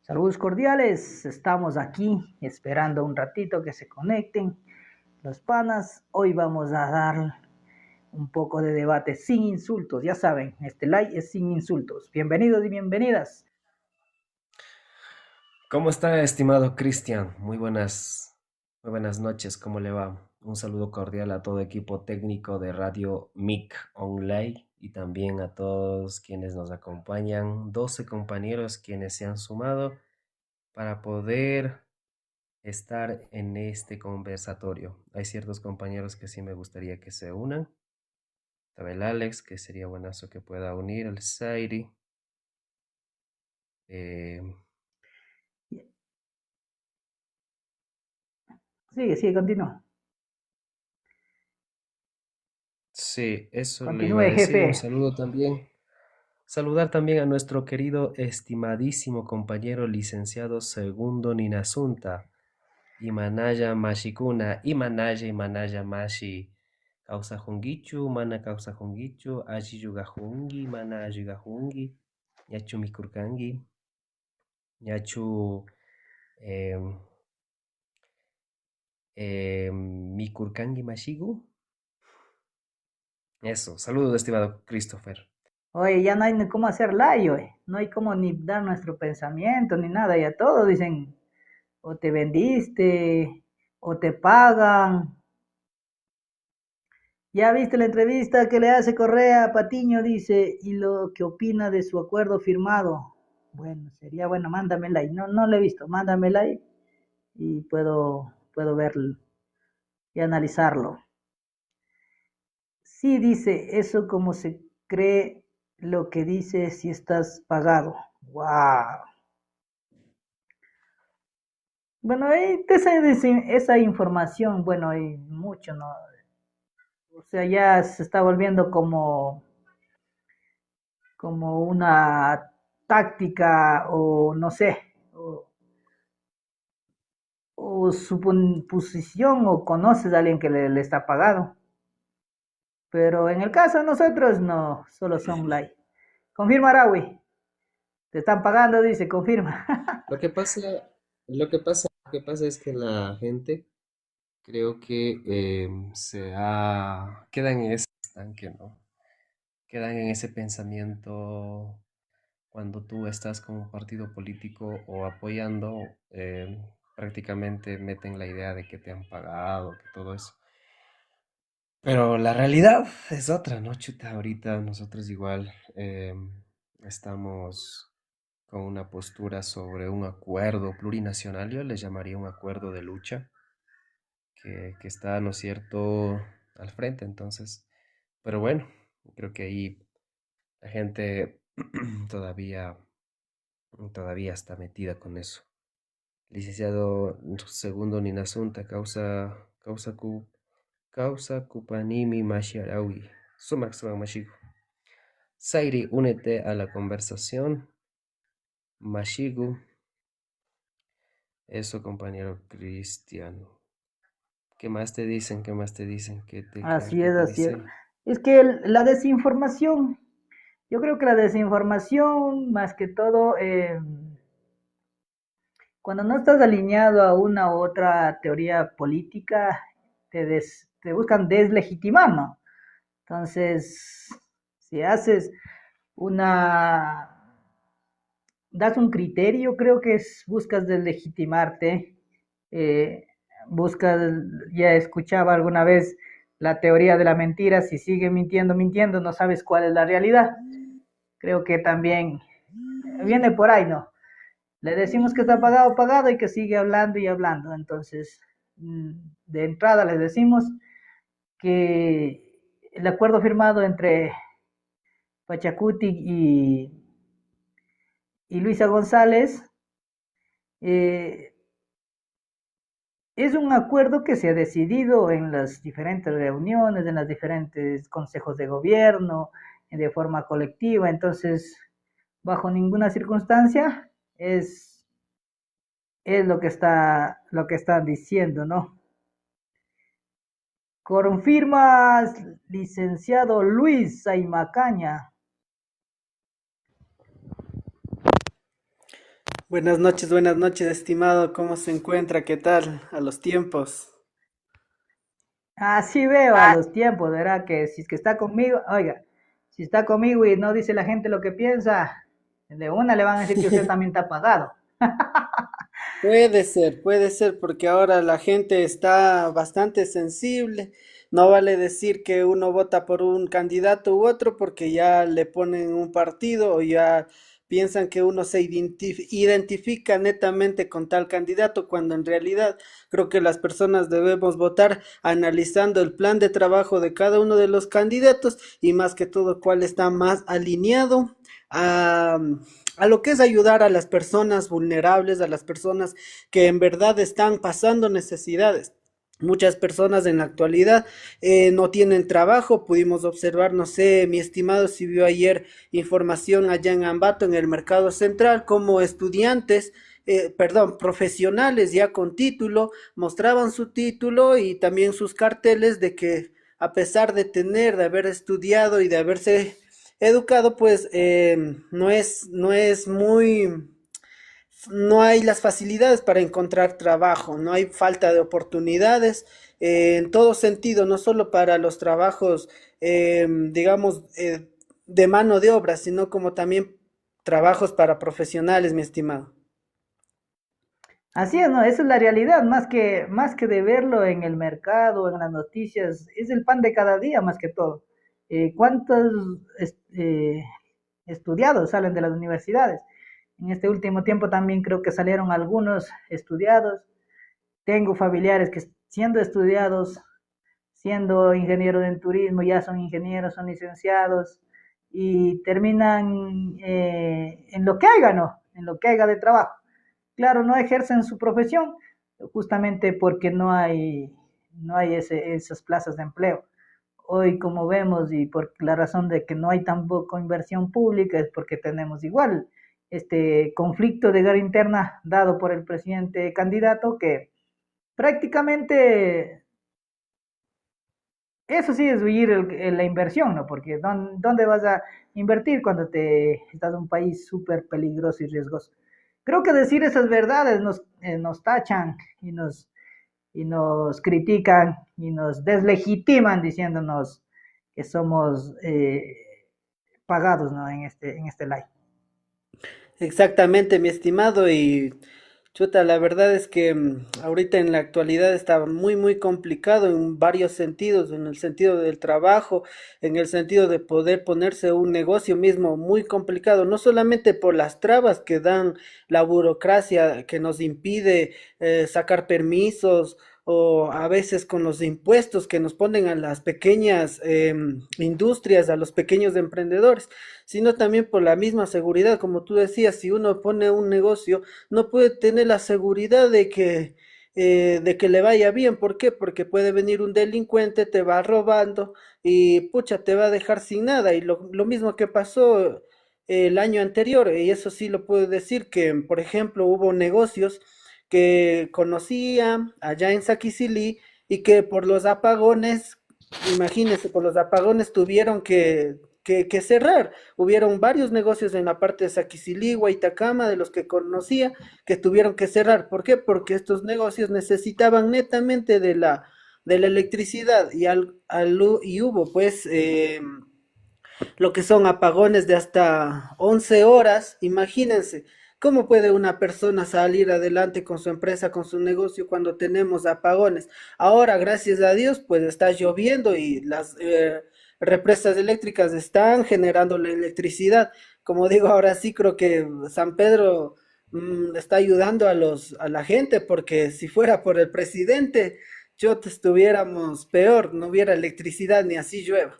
Saludos cordiales, estamos aquí esperando un ratito que se conecten los panas. Hoy vamos a dar un poco de debate sin insultos, ya saben, este live es sin insultos. Bienvenidos y bienvenidas. ¿Cómo está, estimado Cristian? Muy buenas noches, ¿cómo le va? Un saludo cordial a todo equipo técnico de Radio MIC Online y también a todos quienes nos acompañan, 12 compañeros quienes se han sumado para poder estar en este conversatorio. Hay ciertos compañeros que sí me gustaría que se unan. Estaba el Alex, que sería buenazo que pueda unir, el Zairi. eh, Sigue, continúa. sí, eso le iba a Continúe, decir. Un jefe. saludo también. Saludar también a nuestro querido, estimadísimo compañero licenciado Segundo Ninasunta, Imanaya Mashikuna, Imanaya Mashi, Causa Jungichu, Mana Causa Jungichu, Ajiyuga Jungi, Mana Ayuga Jungi, Yachu Mikurkangi, Yachu em, Mikurkangi Mashigu. Eso, saludos, estimado Christopher. Oye, ya no hay ni cómo hacer live, oye. No hay cómo ni dar nuestro pensamiento ni nada, ya todos dicen, o te vendiste, o te pagan. Ya viste la entrevista que le hace Correa a Patiño, dice, y lo que opina de su acuerdo firmado. Bueno, sería bueno, mándamela y no le he visto, mándamela y puedo verlo y analizarlo. Sí dice eso como se cree lo que dice si estás pagado. Wow. Bueno, esa información, bueno, hay mucho, ¿no? O sea, ya se está volviendo como una táctica o no sé, o suposición o conoces a alguien que le está pagado. Pero en el caso de nosotros no, solo son like. Confirma, Arawi. Te están pagando, dice, confirma. Lo que pasa, lo que pasa es que la gente creo que quedan en ese estanque, ¿no? Quedan en ese pensamiento cuando tú estás como partido político o apoyando, prácticamente meten la idea de que te han pagado, que todo eso. Pero la realidad es otra, ¿no? Chuta, ahorita nosotros igual estamos con una postura sobre un acuerdo plurinacional, yo le llamaría un acuerdo de lucha que está, ¿no es cierto?, al frente. Entonces, pero bueno, creo que ahí la gente todavía, todavía está metida con eso. Licenciado Segundo Ninasunta, causa Kupanimi Mashiarawi, Sumax Mashigo. Zairi, únete a la conversación. Mashigu, eso, compañero Cristiano. ¿Qué más te dicen? ¿Qué más te dicen? Así ¿Qué es, te así es. dicen? Es que la desinformación, yo creo que la desinformación, más que todo, cuando no estás alineado a una u otra teoría política, te buscan deslegitimar, ¿no? Entonces, si haces una, das un criterio, creo que buscas deslegitimarte, eh, buscas, ya escuchaba alguna vez la teoría de la mentira, si sigue mintiendo, no sabes cuál es la realidad. Creo que también viene por ahí, ¿no? Le decimos que está pagado y que sigue hablando y hablando. Entonces, de entrada le decimos que el acuerdo firmado entre Pachacuti y Luisa González eh, es un acuerdo que se ha decidido en las diferentes reuniones, en los diferentes consejos de gobierno, de forma colectiva. Entonces, bajo ninguna circunstancia es lo que está diciendo, ¿no? Confirmas, licenciado Luis Saimacaña. Buenas noches, estimado. ¿Cómo se encuentra? ¿Qué tal? A los tiempos. Así veo a los tiempos, ¿verdad? Que si es que está conmigo, oiga, si está conmigo y no dice la gente lo que piensa, de una le van a decir que usted también está pagado. Puede ser, porque ahora la gente está bastante sensible. No vale decir que uno vota por un candidato u otro porque ya le ponen un partido o ya piensan que uno se identifica netamente con tal candidato, cuando en realidad creo que las personas debemos votar analizando el plan de trabajo de cada uno de los candidatos y más que todo cuál está más alineado a, a lo que es ayudar a las personas vulnerables, a las personas que en verdad están pasando necesidades. Muchas personas en la actualidad no tienen trabajo, pudimos observar, no sé, mi estimado, si vio ayer información allá en Ambato, en el mercado central, como estudiantes, perdón, profesionales ya con título, mostraban su título y también sus carteles de que a pesar de tener, de haber estudiado y de haberse educado, pues no es muy, no hay las facilidades para encontrar trabajo, no hay falta de oportunidades en todo sentido, no solo para los trabajos, digamos, de mano de obra, sino como también trabajos para profesionales, mi estimado. Así es, ¿no? Esa es la realidad, más que de verlo en el mercado, en las noticias, es el pan de cada día más que todo. ¿Cuántos es- eh, estudiados salen de las universidades? En este último tiempo también creo que salieron algunos estudiados. Tengo familiares que siendo estudiados, siendo ingenieros en turismo, ya son ingenieros, son licenciados y terminan en lo que haga, ¿no? En lo que haga de trabajo. Claro, no ejercen su profesión justamente porque no hay esas plazas de empleo. Hoy, como vemos, y por la razón de que no hay tampoco inversión pública, es porque tenemos igual este conflicto de guerra interna dado por el presidente candidato que prácticamente eso sí es huir la inversión, ¿no? Porque ¿dónde vas a invertir cuando te estás en un país súper peligroso y riesgoso? Creo que decir esas verdades nos tachan y nos critican y nos deslegitiman diciéndonos que somos pagados, ¿no? En este live. Exactamente, mi estimado, y chuta, la verdad es que ahorita en la actualidad está muy complicado en varios sentidos, en el sentido del trabajo, en el sentido de poder ponerse un negocio mismo, muy complicado, no solamente por las trabas que dan la burocracia que nos impide sacar permisos, o a veces con los impuestos que nos ponen a las pequeñas industrias, a los pequeños emprendedores, sino también por la misma seguridad, como tú decías, si uno pone un negocio, no puede tener la seguridad de que le vaya bien. ¿Por qué? Porque puede venir un delincuente, te va robando y pucha, te va a dejar sin nada. Y lo mismo que pasó el año anterior, y eso sí lo puedo decir, que por ejemplo hubo negocios que conocía allá en Saquicilí y que por los apagones, imagínense, por los apagones tuvieron que cerrar. Hubieron varios negocios en la parte de Saquicilí, Itacama, de los que conocía, que tuvieron que cerrar. ¿Por qué? Porque estos negocios necesitaban netamente de la electricidad y hubo pues lo que son apagones de hasta 11 horas. Imagínense, ¿cómo puede una persona salir adelante con su empresa, con su negocio cuando tenemos apagones? Ahora, gracias a Dios, pues está lloviendo y las represas eléctricas están generando la electricidad. Como digo, ahora sí creo que San Pedro está ayudando a la gente, porque si fuera por el presidente, yo te estuviéramos peor, no hubiera electricidad ni así llueva.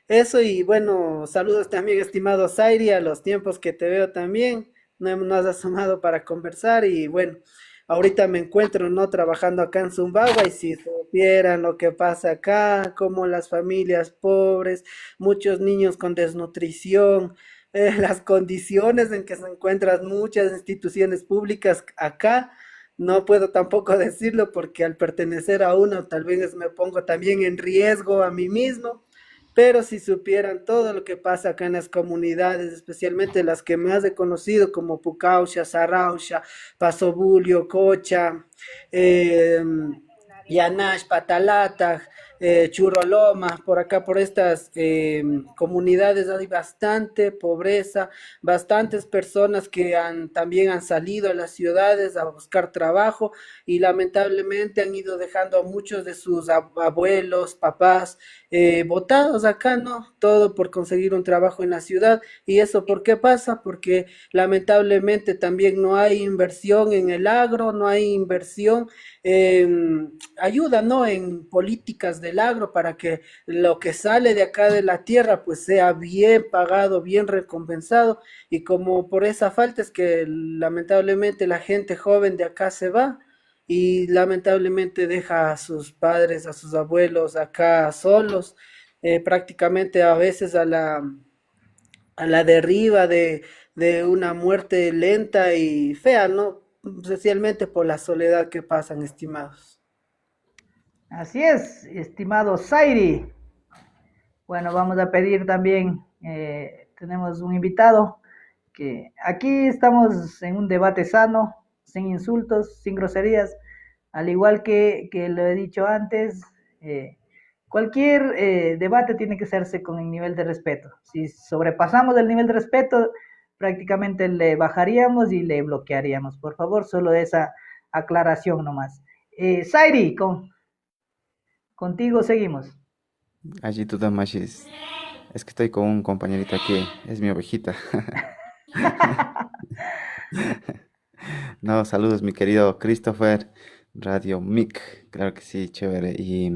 Eso, y bueno, saludos también, estimado Zairi, a los tiempos que te veo también. No has asomado para conversar y bueno, ahorita me encuentro, ¿no? Trabajando acá en Zumbagua, y si supieran lo que pasa acá, como las familias pobres, muchos niños con desnutrición, las condiciones en que se encuentran muchas instituciones públicas acá. No puedo tampoco decirlo porque al pertenecer a uno tal vez me pongo también en riesgo a mí mismo, pero si supieran todo lo que pasa acá en las comunidades, especialmente las que más he conocido, como Pucaucha, Sarrausha, Pasobulio, Cocha, eh, Yanash, Patalata, Churroloma, por acá, por estas comunidades hay bastante pobreza, bastantes personas que también han salido a las ciudades a buscar trabajo y lamentablemente han ido dejando a muchos de sus abuelos, papás, votados acá, ¿no? Todo por conseguir un trabajo en la ciudad. ¿Y eso por qué pasa? Porque lamentablemente también no hay inversión en el agro, no hay inversión en ayuda, ¿no? En políticas del agro para que lo que sale de acá de la tierra pues sea bien pagado, bien recompensado. Y como por esa falta es que lamentablemente la gente joven de acá se va y lamentablemente deja a sus padres, a sus abuelos acá solos, prácticamente a veces a la derriba de una muerte lenta y fea, ¿no? Especialmente por la soledad que pasan, estimados. Así es, estimado Zairi. Bueno, vamos a pedir también, tenemos un invitado, que aquí estamos en un debate sano, sin insultos, sin groserías, al igual que lo he dicho antes, cualquier debate tiene que hacerse con el nivel de respeto. Si sobrepasamos el nivel de respeto, prácticamente le bajaríamos y le bloquearíamos. Por favor, solo esa aclaración nomás. Zairi, contigo seguimos. Allí tú Damashis. Es que estoy con un compañerito aquí, es mi ovejita. No, saludos, mi querido Christopher, Radio Mic, claro que sí, chévere. Y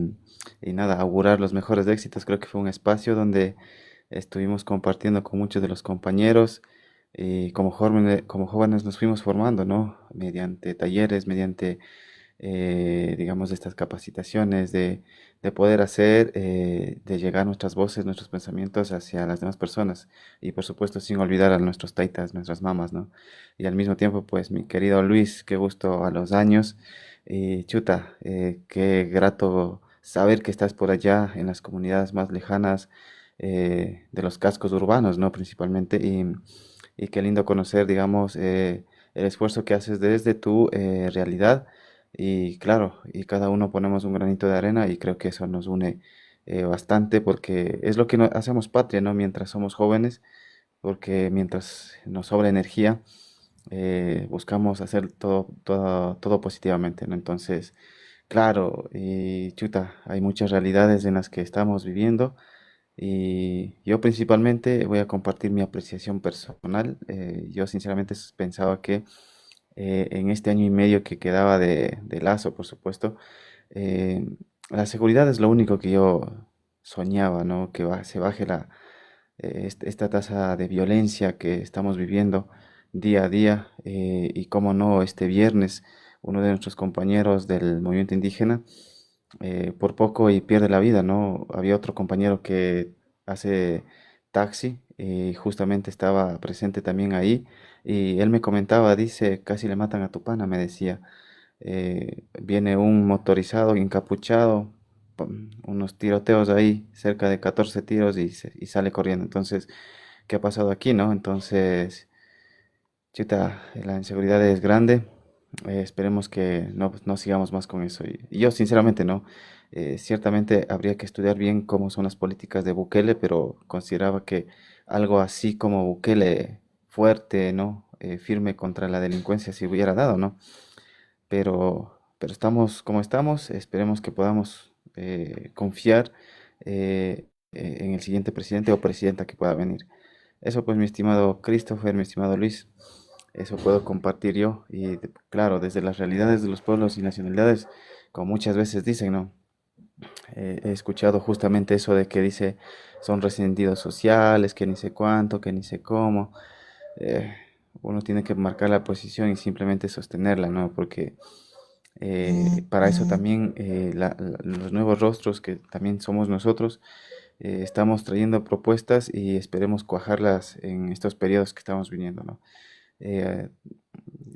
nada, augurar los mejores éxitos. Creo que fue un espacio donde estuvimos compartiendo con muchos de los compañeros y como jóvenes nos fuimos formando, ¿no? Mediante talleres, mediante digamos, de estas capacitaciones, de poder hacer, de llegar nuestras voces, nuestros pensamientos hacia las demás personas. Y por supuesto, sin olvidar a nuestros taitas, nuestras mamás, ¿no? Y al mismo tiempo, pues, mi querido Luis, qué gusto a los años. Y chuta, qué grato saber que estás por allá en las comunidades más lejanas de los cascos urbanos, ¿no? Principalmente. Y qué lindo conocer, digamos, el esfuerzo que haces desde tu realidad y claro, y cada uno ponemos un granito de arena y creo que eso nos une bastante porque es lo que hacemos patria, ¿no? Mientras somos jóvenes, porque mientras nos sobra energía, buscamos hacer todo positivamente, ¿no? Entonces, claro, y chuta, hay muchas realidades en las que estamos viviendo y yo principalmente voy a compartir mi apreciación personal. Yo sinceramente pensaba que en este año y medio que quedaba de Lazo, por supuesto, eh, la seguridad es lo único que yo soñaba, ¿no? Que se baje esta tasa de violencia que estamos viviendo día a día y cómo no, este viernes uno de nuestros compañeros del movimiento indígena por poco y pierde la vida, ¿no? Había otro compañero que hace taxi y justamente estaba presente también ahí y él me comentaba, dice, casi le matan a tu pana, me decía. Viene un motorizado encapuchado, unos tiroteos ahí, cerca de 14 tiros y sale corriendo. Entonces, ¿qué ha pasado aquí, no? Entonces, chuta, la inseguridad es grande. Esperemos que no sigamos más con eso. Y yo, sinceramente, no. Ciertamente habría que estudiar bien cómo son las políticas de Bukele, pero consideraba que algo así como Bukele fuerte, ¿no? Firme contra la delincuencia si hubiera dado, ¿no? Pero estamos como estamos. Esperemos que podamos confiar en el siguiente presidente o presidenta que pueda venir. Eso pues, mi estimado Christopher, mi estimado Luis. Eso puedo compartir yo. Y claro, desde las realidades de los pueblos y nacionalidades, como muchas veces dicen, ¿no? He escuchado justamente eso de que dice son resentidos sociales, que ni sé cuánto, que ni sé cómo. Eh, Uno tiene que marcar la posición y simplemente sostenerla, ¿no? Porque para eso también los nuevos rostros que también somos nosotros, estamos trayendo propuestas y esperemos cuajarlas en estos periodos que estamos viniendo, ¿no? eh,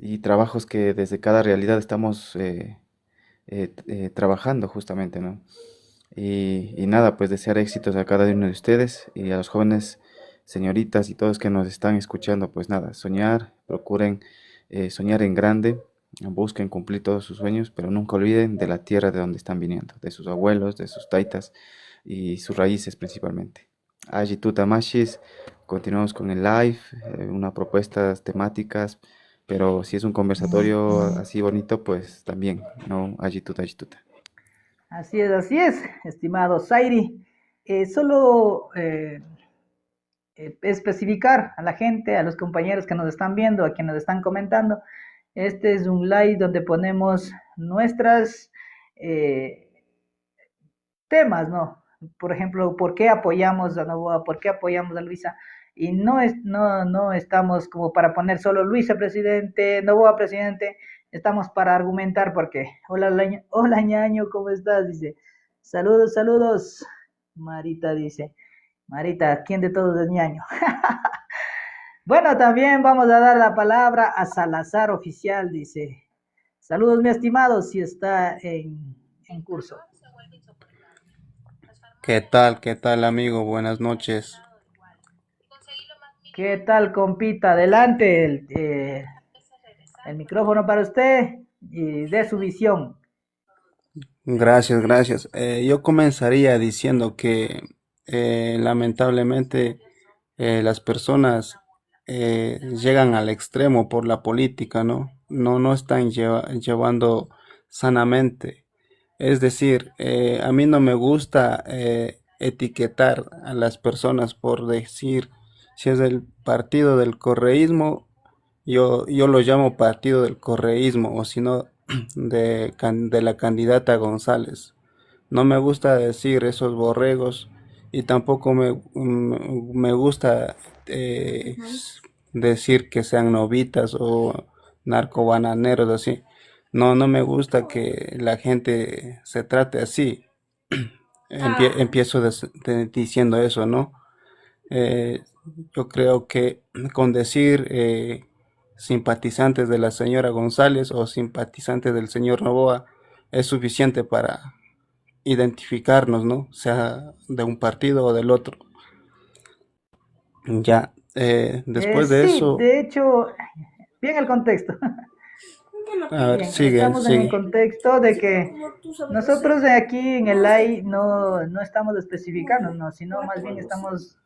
y trabajos que desde cada realidad estamos trabajando justamente, ¿no? Y nada, pues desear éxitos a cada uno de ustedes y a los jóvenes señoritas y todos que nos están escuchando, pues nada, soñar, procuren soñar en grande, busquen cumplir todos sus sueños, pero nunca olviden de la tierra de donde están viniendo, de sus abuelos, de sus taitas y sus raíces principalmente. Ajitu Tamashis, continuamos con el live, unas propuestas temáticas, pero si es un conversatorio así bonito, pues también, ¿no? Ajituta, ajituta. Así es, estimado Zairi. Solo especificar a la gente, a los compañeros que nos están viendo, a quienes están comentando, este es un live donde ponemos nuestras temas, ¿no? Por ejemplo, ¿por qué apoyamos a Novoa? ¿Por qué apoyamos a Luisa? Y no estamos como para poner solo Luisa presidente, Novoa presidente, estamos para argumentar porque, hola ñaño, ¿cómo estás? Dice, saludos, saludos. Marita dice, Marita, ¿quién de todos es ñaño? Bueno, también vamos a dar la palabra a Salazar Oficial, dice, saludos, mi estimado, si está en curso. Qué tal, amigo? Buenas noches. ¿Qué tal, compita? Adelante, el micrófono para usted y de su visión. Gracias, gracias. Yo comenzaría diciendo que lamentablemente las personas llegan al extremo por la política, ¿no? No están llevando sanamente. Es decir, a mí no me gusta etiquetar a las personas por decir si es del partido del correísmo, yo lo llamo partido del correísmo, o si no, de la candidata González. No me gusta decir esos borregos y tampoco me gusta decir que sean novitas o narcobananeros así. No me gusta que la gente se trate así. Empiezo diciendo eso, ¿no? Eh, yo creo que con decir simpatizantes de la señora González o simpatizantes del señor Novoa es suficiente para identificarnos, ¿no? Sea de un partido o del otro. Ya, después de Sí, eso, de hecho, bien el contexto. a ver, Bien, sigue, estamos en el sigue. contexto de que nosotros de aquí en el AI no estamos especificando, ¿no? Sino más bien estamos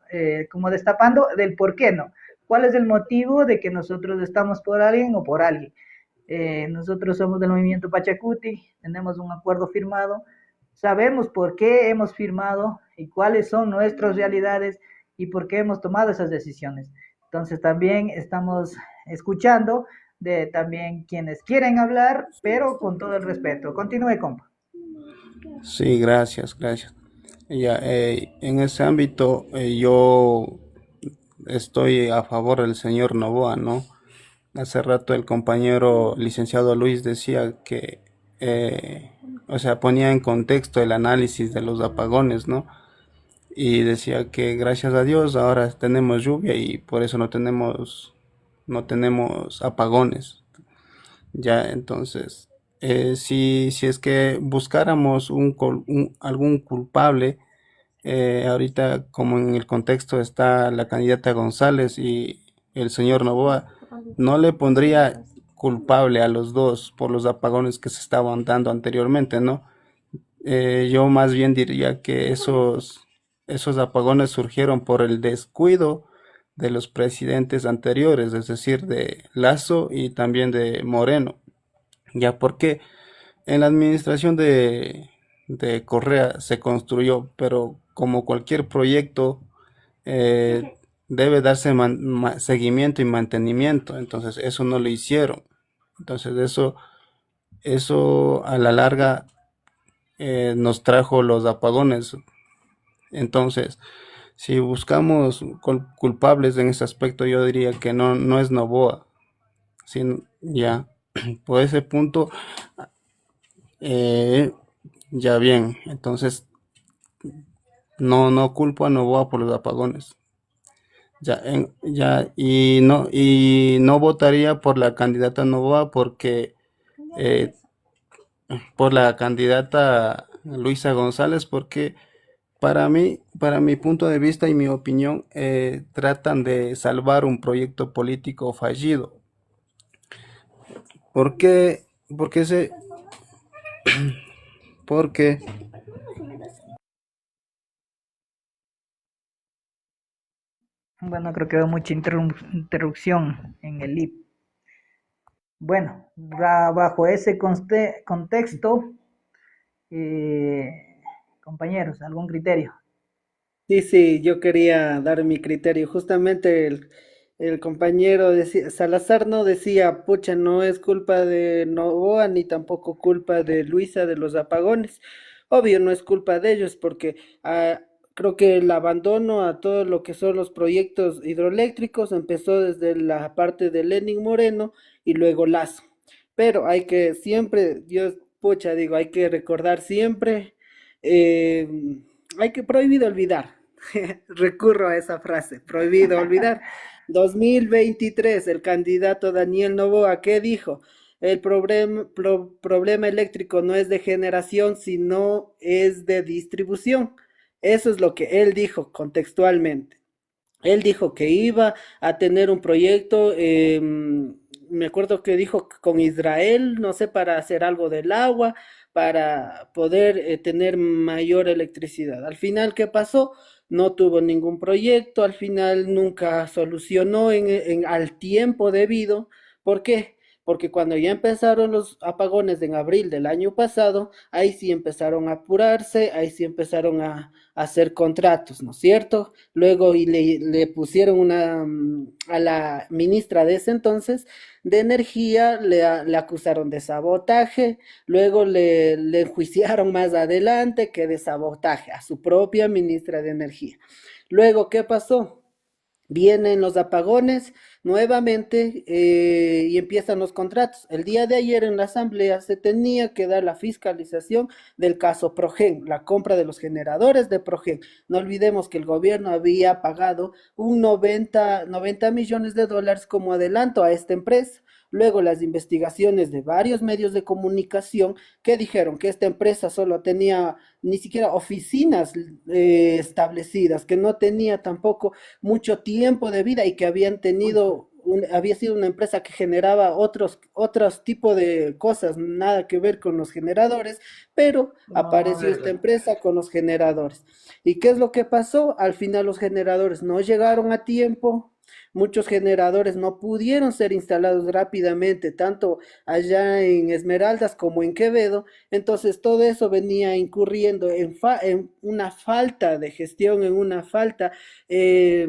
como destapando del por qué no. ¿Cuál es el motivo de que nosotros estamos por alguien o por alguien? Nosotros somos del movimiento Pachacuti, tenemos un acuerdo firmado, sabemos por qué hemos firmado y cuáles son nuestras realidades y por qué hemos tomado esas decisiones. Entonces también estamos escuchando de también quienes quieren hablar, pero con todo el respeto. Continúe, compa. Sí, gracias, gracias. Ya, en ese ámbito yo estoy a favor del señor Novoa, ¿no? Hace rato el compañero licenciado Luis decía que, o sea, ponía en contexto el análisis de los apagones, ¿no? Y decía que gracias a Dios ahora tenemos lluvia y por eso no tenemos apagones. Ya, entonces, si es que buscáramos algún culpable, ahorita como en el contexto está la candidata González y el señor Novoa, no le pondría culpable a los dos por los apagones que se estaban dando anteriormente, ¿no? Yo más bien diría que esos apagones surgieron por el descuido de los presidentes anteriores, es decir, de Lazo y también de Moreno. Ya porque en la administración de Correa se construyó, pero como cualquier proyecto, debe darse seguimiento y mantenimiento. Entonces eso no lo hicieron. Entonces eso a la larga nos trajo los apagones. Entonces, si buscamos culpables en ese aspecto, yo diría que no es Novoa, sino ya por ese punto, eh, ya bien. Entonces, no culpo a Novoa por los apagones. Y no votaría por la candidata Novoa porque por la candidata Luisa González, porque para mi punto de vista y mi opinión, tratan de salvar un proyecto político fallido. ¿Por qué? Porque porque Bueno, creo que hubo mucha interrupción en el IP. Bueno, bajo ese contexto, compañeros, ¿algún criterio? Sí, sí, yo quería dar mi criterio. Justamente el compañero decía, Salazar no decía, pucha, no es culpa de Novoa ni tampoco culpa de Luisa de los apagones. Obvio, no es culpa de ellos porque creo que el abandono a todo lo que son los proyectos hidroeléctricos empezó desde la parte de Lenin Moreno y luego Lazo. Pero hay que siempre, yo, pucha, digo, hay que recordar siempre. eh, Hay que prohibido olvidar. Recurro a esa frase, prohibido olvidar. 2023, el candidato Daniel Noboa, ¿qué dijo? El problema eléctrico no es de generación, sino es de distribución. Eso es lo que él dijo contextualmente. Él dijo que iba a tener un proyecto, me acuerdo que dijo con Israel, no sé, para hacer algo del agua, para poder tener mayor electricidad. Al final, ¿qué pasó? No tuvo ningún proyecto, al final nunca solucionó al tiempo debido. ¿Por qué? Porque cuando ya empezaron los apagones en abril del año pasado, ahí sí empezaron a apurarse, ahí sí empezaron a hacer contratos, ¿no es cierto? Luego le pusieron a la ministra de ese entonces de energía, le acusaron de sabotaje, luego le enjuiciaron más adelante que de sabotaje a su propia ministra de energía. Luego, ¿qué pasó? Vienen los apagones nuevamente y empiezan los contratos. El día de ayer en la asamblea se tenía que dar la fiscalización del caso Progen, la compra de los generadores de Progen. No olvidemos que el gobierno había pagado un 90 millones de dólares como adelanto a esta empresa. Luego las investigaciones de varios medios de comunicación que dijeron que esta empresa solo tenía ni siquiera oficinas establecidas, que no tenía tampoco mucho tiempo de vida y que había sido una empresa que generaba otros tipos de cosas, nada que ver con los generadores, pero No, apareció esta empresa con los generadores. ¿Y qué es lo que pasó? Al final los generadores no llegaron a tiempo. Muchos generadores no pudieron ser instalados rápidamente, tanto allá en Esmeraldas como en Quevedo. Entonces todo eso venía incurriendo en una falta de gestión, en una falta eh,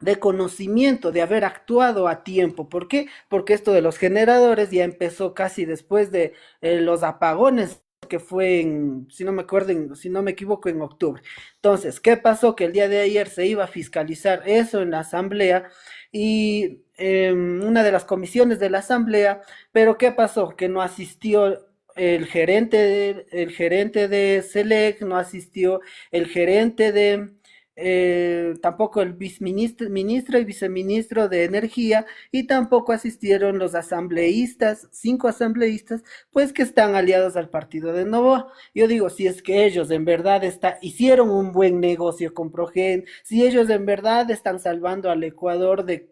de conocimiento, de haber actuado a tiempo. ¿Por qué? Porque esto de los generadores ya empezó casi después de los apagones que fue si no me acuerdo, si no me equivoco, en octubre. Entonces, ¿qué pasó? Que el día de ayer se iba a fiscalizar eso en la asamblea y una de las comisiones de la asamblea, pero ¿qué pasó? Que no asistió el gerente de SELEC, no asistió el gerente tampoco el ministro y viceministro de Energía, y tampoco asistieron los asambleístas, 5 asambleístas, pues que están aliados al partido de Novoa. Yo digo, si es que ellos en verdad hicieron un buen negocio con Progen, si ellos en verdad están salvando al Ecuador de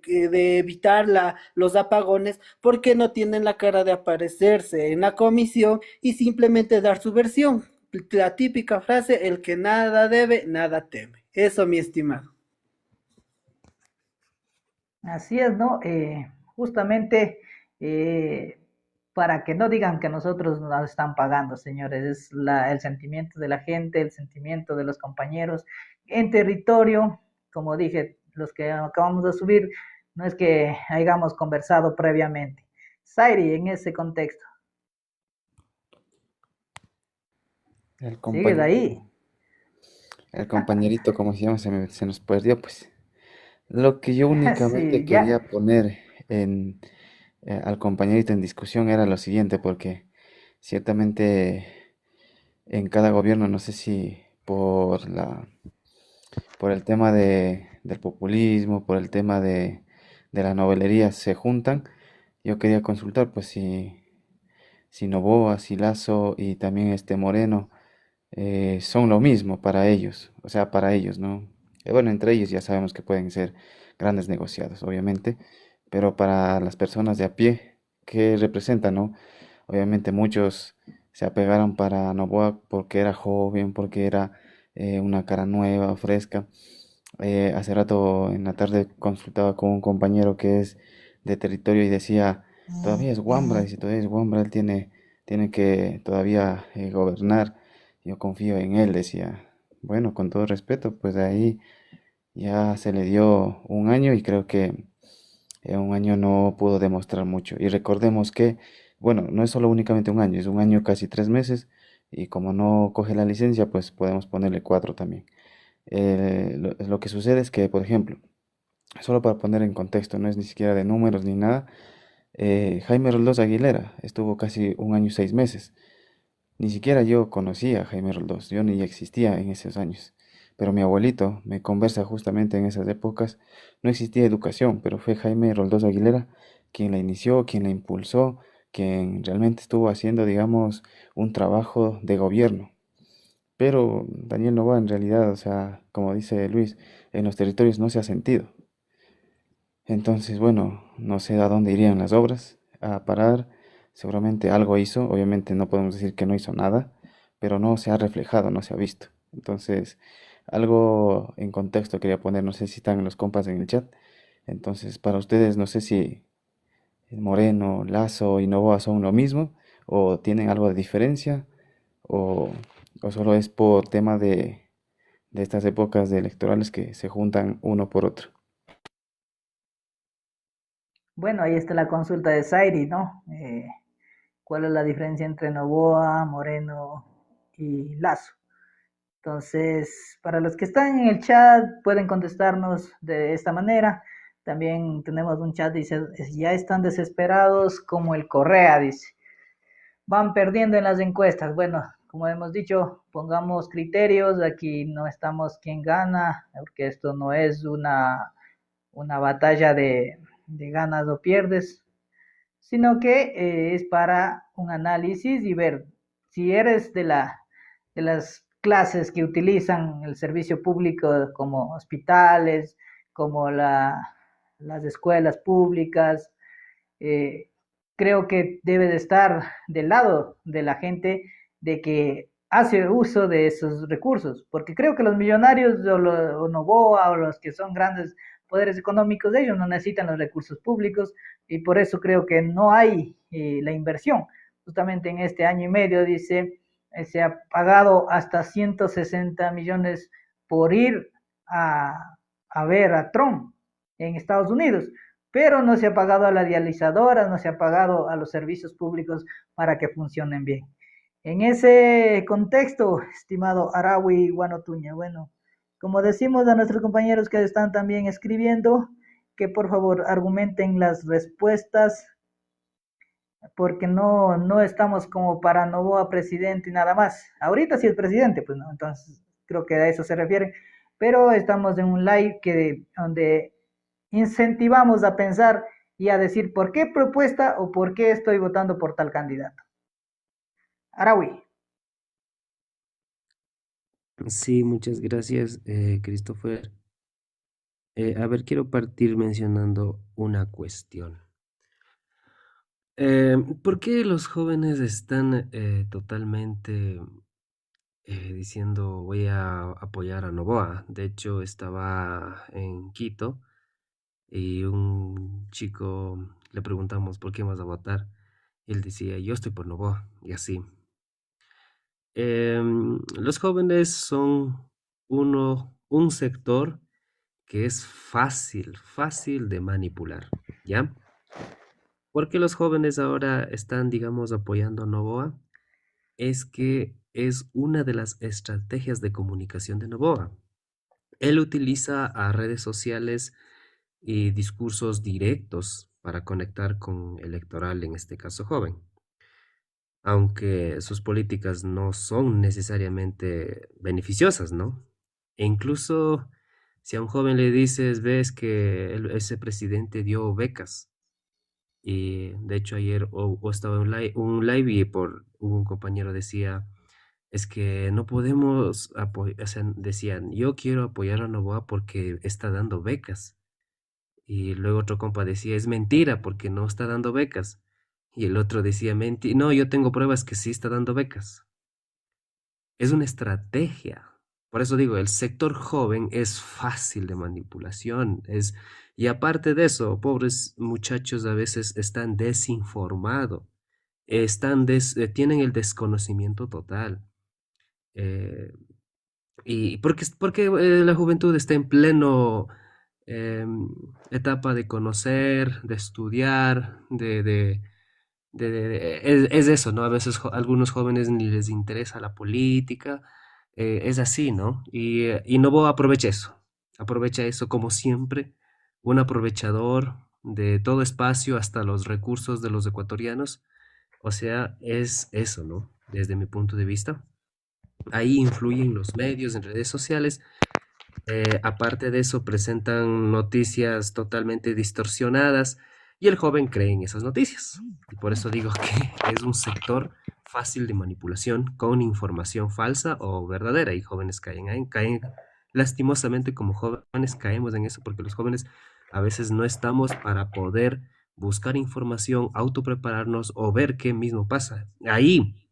evitar los apagones, ¿por qué no tienen la cara de aparecerse en la comisión y simplemente dar su versión? La típica frase, el que nada debe, nada teme. Eso, mi estimado. Así es, ¿no? Justamente eh, para que no digan que nosotros nos están pagando, señores, es el sentimiento de la gente, el sentimiento de los compañeros en territorio, como dije, los que acabamos de subir, no es que hayamos conversado previamente. Zairi, en ese contexto, El ¿sigues compañerito, ahí? el compañerito, como se llama, se nos perdió, pues. Lo que yo únicamente Sí, ya. quería poner al compañerito en discusión era lo siguiente, porque ciertamente en cada gobierno, no sé si por el tema del populismo, por el tema de la novelería se juntan. Yo quería consultar, pues, si Noboa, si Lazo y también este Moreno son lo mismo para ellos, o sea, para ellos, ¿no? Bueno, entre ellos ya sabemos que pueden ser grandes negociados, obviamente, pero para las personas de a pie, ¿qué representan, no? Obviamente muchos se apegaron para Noboa porque era joven, porque era una cara nueva, fresca. Hace rato en la tarde consultaba con un compañero que es de territorio y decía, todavía es Wambra, dice, todavía es Wambra, él tiene que todavía gobernar, yo confío en él, decía. Bueno, con todo respeto, pues de ahí ya se le dio un año y creo que en un año no pudo demostrar mucho. Y recordemos que, bueno, no es solo únicamente un año, es un año casi 3 meses y como no coge la licencia, pues podemos ponerle cuatro también. Lo que sucede es que, por ejemplo, solo para poner en contexto, no es ni siquiera de números ni nada, Jaime Roldós Aguilera estuvo casi un año y 6 meses. Ni siquiera yo conocía a Jaime Roldós, yo ni existía en esos años. Pero mi abuelito me conversa justamente en esas épocas. No existía educación, pero fue Jaime Roldós Aguilera quien la inició, quien la impulsó, quien realmente estuvo haciendo, digamos, un trabajo de gobierno. Pero Daniel Noboa en realidad, o sea, como dice Luis, en los territorios no se ha sentido. Entonces, bueno, no sé a dónde irían las obras a parar. Seguramente algo hizo, obviamente no podemos decir que no hizo nada, pero no se ha reflejado, no se ha visto. Entonces, algo en contexto quería poner, no sé si están los compas en el chat. Entonces, para ustedes, no sé si Moreno, Lazo y Novoa son lo mismo, o tienen algo de diferencia, o, o solo es por tema de estas épocas de electorales que se juntan uno por otro. Bueno, ahí está la consulta de Zairi, ¿no? ¿Cuál es la diferencia entre Novoa, Moreno y Lazo? Entonces, para los que están en el chat, pueden contestarnos de esta manera. También tenemos un chat, dice, ya están desesperados como el Correa, dice. Van perdiendo en las encuestas. Bueno, como hemos dicho, pongamos criterios. Aquí no estamos quién gana, porque esto no es una batalla de ganas o pierdes, sino que es para un análisis y ver si eres de las clases que utilizan el servicio público como hospitales, como las escuelas públicas. eh, Creo que debe de estar del lado de la gente de que hace uso de esos recursos, porque creo que los millonarios o Novoa o los que son grandes poderes económicos, ellos no necesitan los recursos públicos y por eso creo que no hay la inversión. Justamente en este año y medio, dice, se ha pagado hasta 160 millones por ir a ver a Trump en Estados Unidos, pero no se ha pagado a la dializadora, no se ha pagado a los servicios públicos para que funcionen bien. En ese contexto, estimado Arawi Guanotuña, bueno, como decimos a nuestros compañeros que están también escribiendo, que por favor argumenten las respuestas, porque no estamos como para Novoa presidente y nada más. Ahorita sí es presidente, pues no, entonces creo que a eso se refiere, pero estamos en un live donde incentivamos a pensar y a decir por qué propuesta o por qué estoy votando por tal candidato. Arawi. Sí, muchas gracias, Christopher. A ver, quiero partir mencionando una cuestión. ¿Por qué los jóvenes están totalmente diciendo voy a apoyar a Noboa? De hecho, estaba en Quito y un chico le preguntamos por qué vas a votar. Y él decía, yo estoy por Noboa, y así. Los jóvenes son un sector que es fácil de manipular, ¿ya? Porque los jóvenes ahora están, digamos, apoyando a Noboa, es que es una de las estrategias de comunicación de Noboa. Él utiliza a redes sociales y discursos directos para conectar con electoral, en este caso joven, aunque sus políticas no son necesariamente beneficiosas, ¿no? E incluso si a un joven le dices, ves que ese presidente dio becas, y de hecho ayer o estaba un live y hubo un compañero decía, es que no podemos apoyar, o sea, decían, yo quiero apoyar a Novoa porque está dando becas. Y luego otro compa decía, es mentira porque no está dando becas. Y el otro decía, no, yo tengo pruebas que sí está dando becas. Es una estrategia. Por eso digo, el sector joven es fácil de manipulación. Y aparte de eso, pobres muchachos a veces están desinformados, tienen el desconocimiento total. Eh, y porque la juventud está en pleno etapa de conocer, de estudiar, es eso, ¿no? A veces algunos jóvenes ni les interesa la política, es así, ¿no? Y Novoa aprovecha eso como siempre, un aprovechador de todo espacio hasta los recursos de los ecuatorianos, o sea, es eso, ¿no? Desde mi punto de vista. Ahí influyen los medios en redes sociales. Aparte de eso, presentan noticias totalmente distorsionadas y el joven cree en esas noticias. Y por eso digo que es un sector fácil de manipulación con información falsa o verdadera y jóvenes caen lastimosamente como jóvenes caemos en eso porque los jóvenes a veces no estamos para poder buscar información, autoprepararnos o ver qué mismo pasa. Ahí,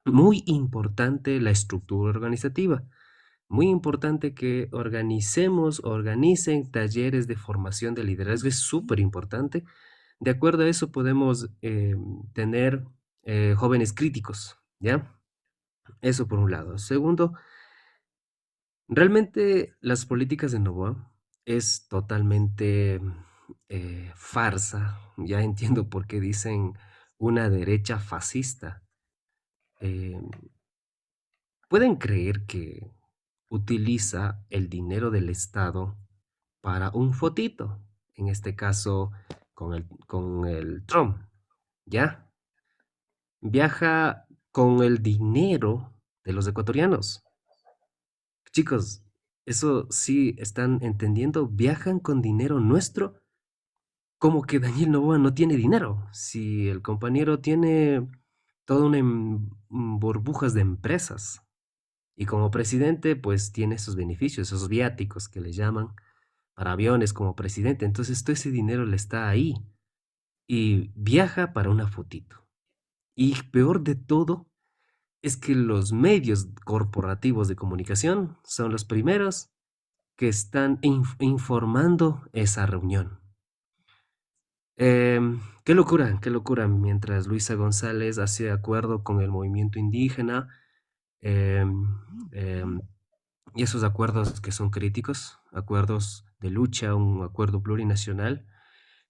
muy importante la estructura organizativa. Muy importante que organicen talleres de formación de liderazgo, es súper importante. De acuerdo a eso podemos tener jóvenes críticos, ¿ya? Eso por un lado. Segundo, realmente las políticas de Novoa es totalmente farsa. Ya entiendo por qué dicen una derecha fascista. Eh, ¿Pueden creer que utiliza el dinero del Estado para un fotito? En este caso, con el Trump, ¿ya? Viaja con el dinero de los ecuatorianos. Chicos, eso sí están entendiendo, viajan con dinero nuestro, como que Daniel Noboa no tiene dinero. Si el compañero tiene toda una burbujas de empresas. Y como presidente, pues tiene esos beneficios, esos viáticos que le llaman para aviones como presidente. Entonces todo ese dinero le está ahí y viaja para una fotito. Y peor de todo es que los medios corporativos de comunicación son los primeros que están informando esa reunión. Qué locura, mientras Luisa González hace acuerdo con el movimiento indígena, em, em, y esos acuerdos que son críticos, acuerdos de lucha, un acuerdo plurinacional,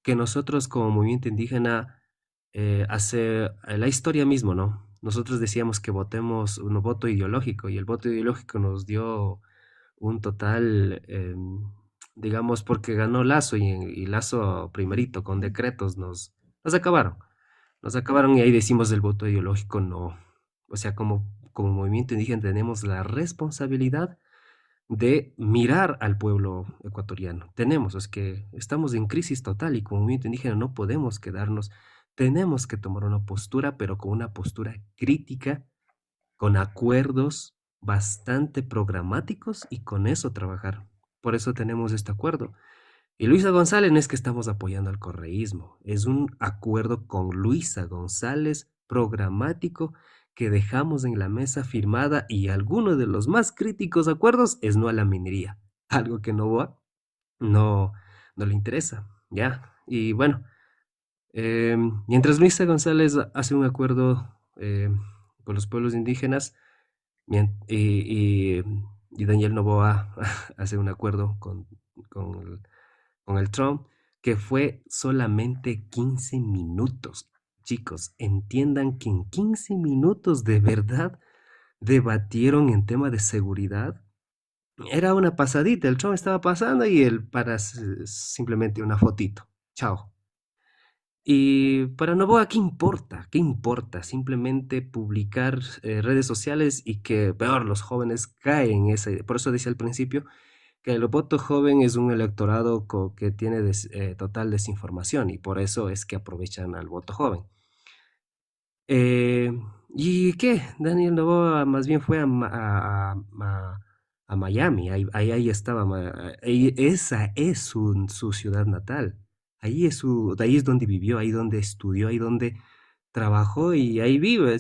que nosotros como movimiento indígena hace la historia mismo, ¿no? Nosotros decíamos que votemos un voto ideológico y el voto ideológico nos dio un total, digamos, porque ganó Lazo y Lazo primerito con decretos nos acabaron. Nos acabaron y ahí decimos el voto ideológico no. O sea, como movimiento indígena tenemos la responsabilidad de mirar al pueblo ecuatoriano. Es que estamos en crisis total y como movimiento indígena no podemos quedarnos, tenemos que tomar una postura, pero con una postura crítica, con acuerdos bastante programáticos y con eso trabajar. Por eso tenemos este acuerdo. Y Luisa González no es que estamos apoyando al correísmo, es un acuerdo con Luisa González programático que dejamos en la mesa firmada y alguno de los más críticos acuerdos es no a la minería, algo que no, no le interesa, ¿ya? Y bueno, mientras Luisa González hace un acuerdo con los pueblos indígenas y Daniel Noboa hace un acuerdo con el Trump, que fue solamente 15 minutos. Chicos, entiendan que en 15 minutos de verdad debatieron en tema de seguridad. Era una pasadita, el Trump estaba pasando y él para simplemente una fotito. Chao. Y para Novoa, ¿qué importa? ¿Qué importa? Simplemente publicar redes sociales y que, peor, los jóvenes caen en ese. Por eso decía al principio que el voto joven es un electorado que tiene total desinformación y por eso es que aprovechan al voto joven. Eh, ¿Y qué? Daniel Noboa más bien fue a Miami, ahí estaba, esa es su ciudad natal, ahí es donde vivió, ahí donde estudió, ahí donde trabajó y ahí vive,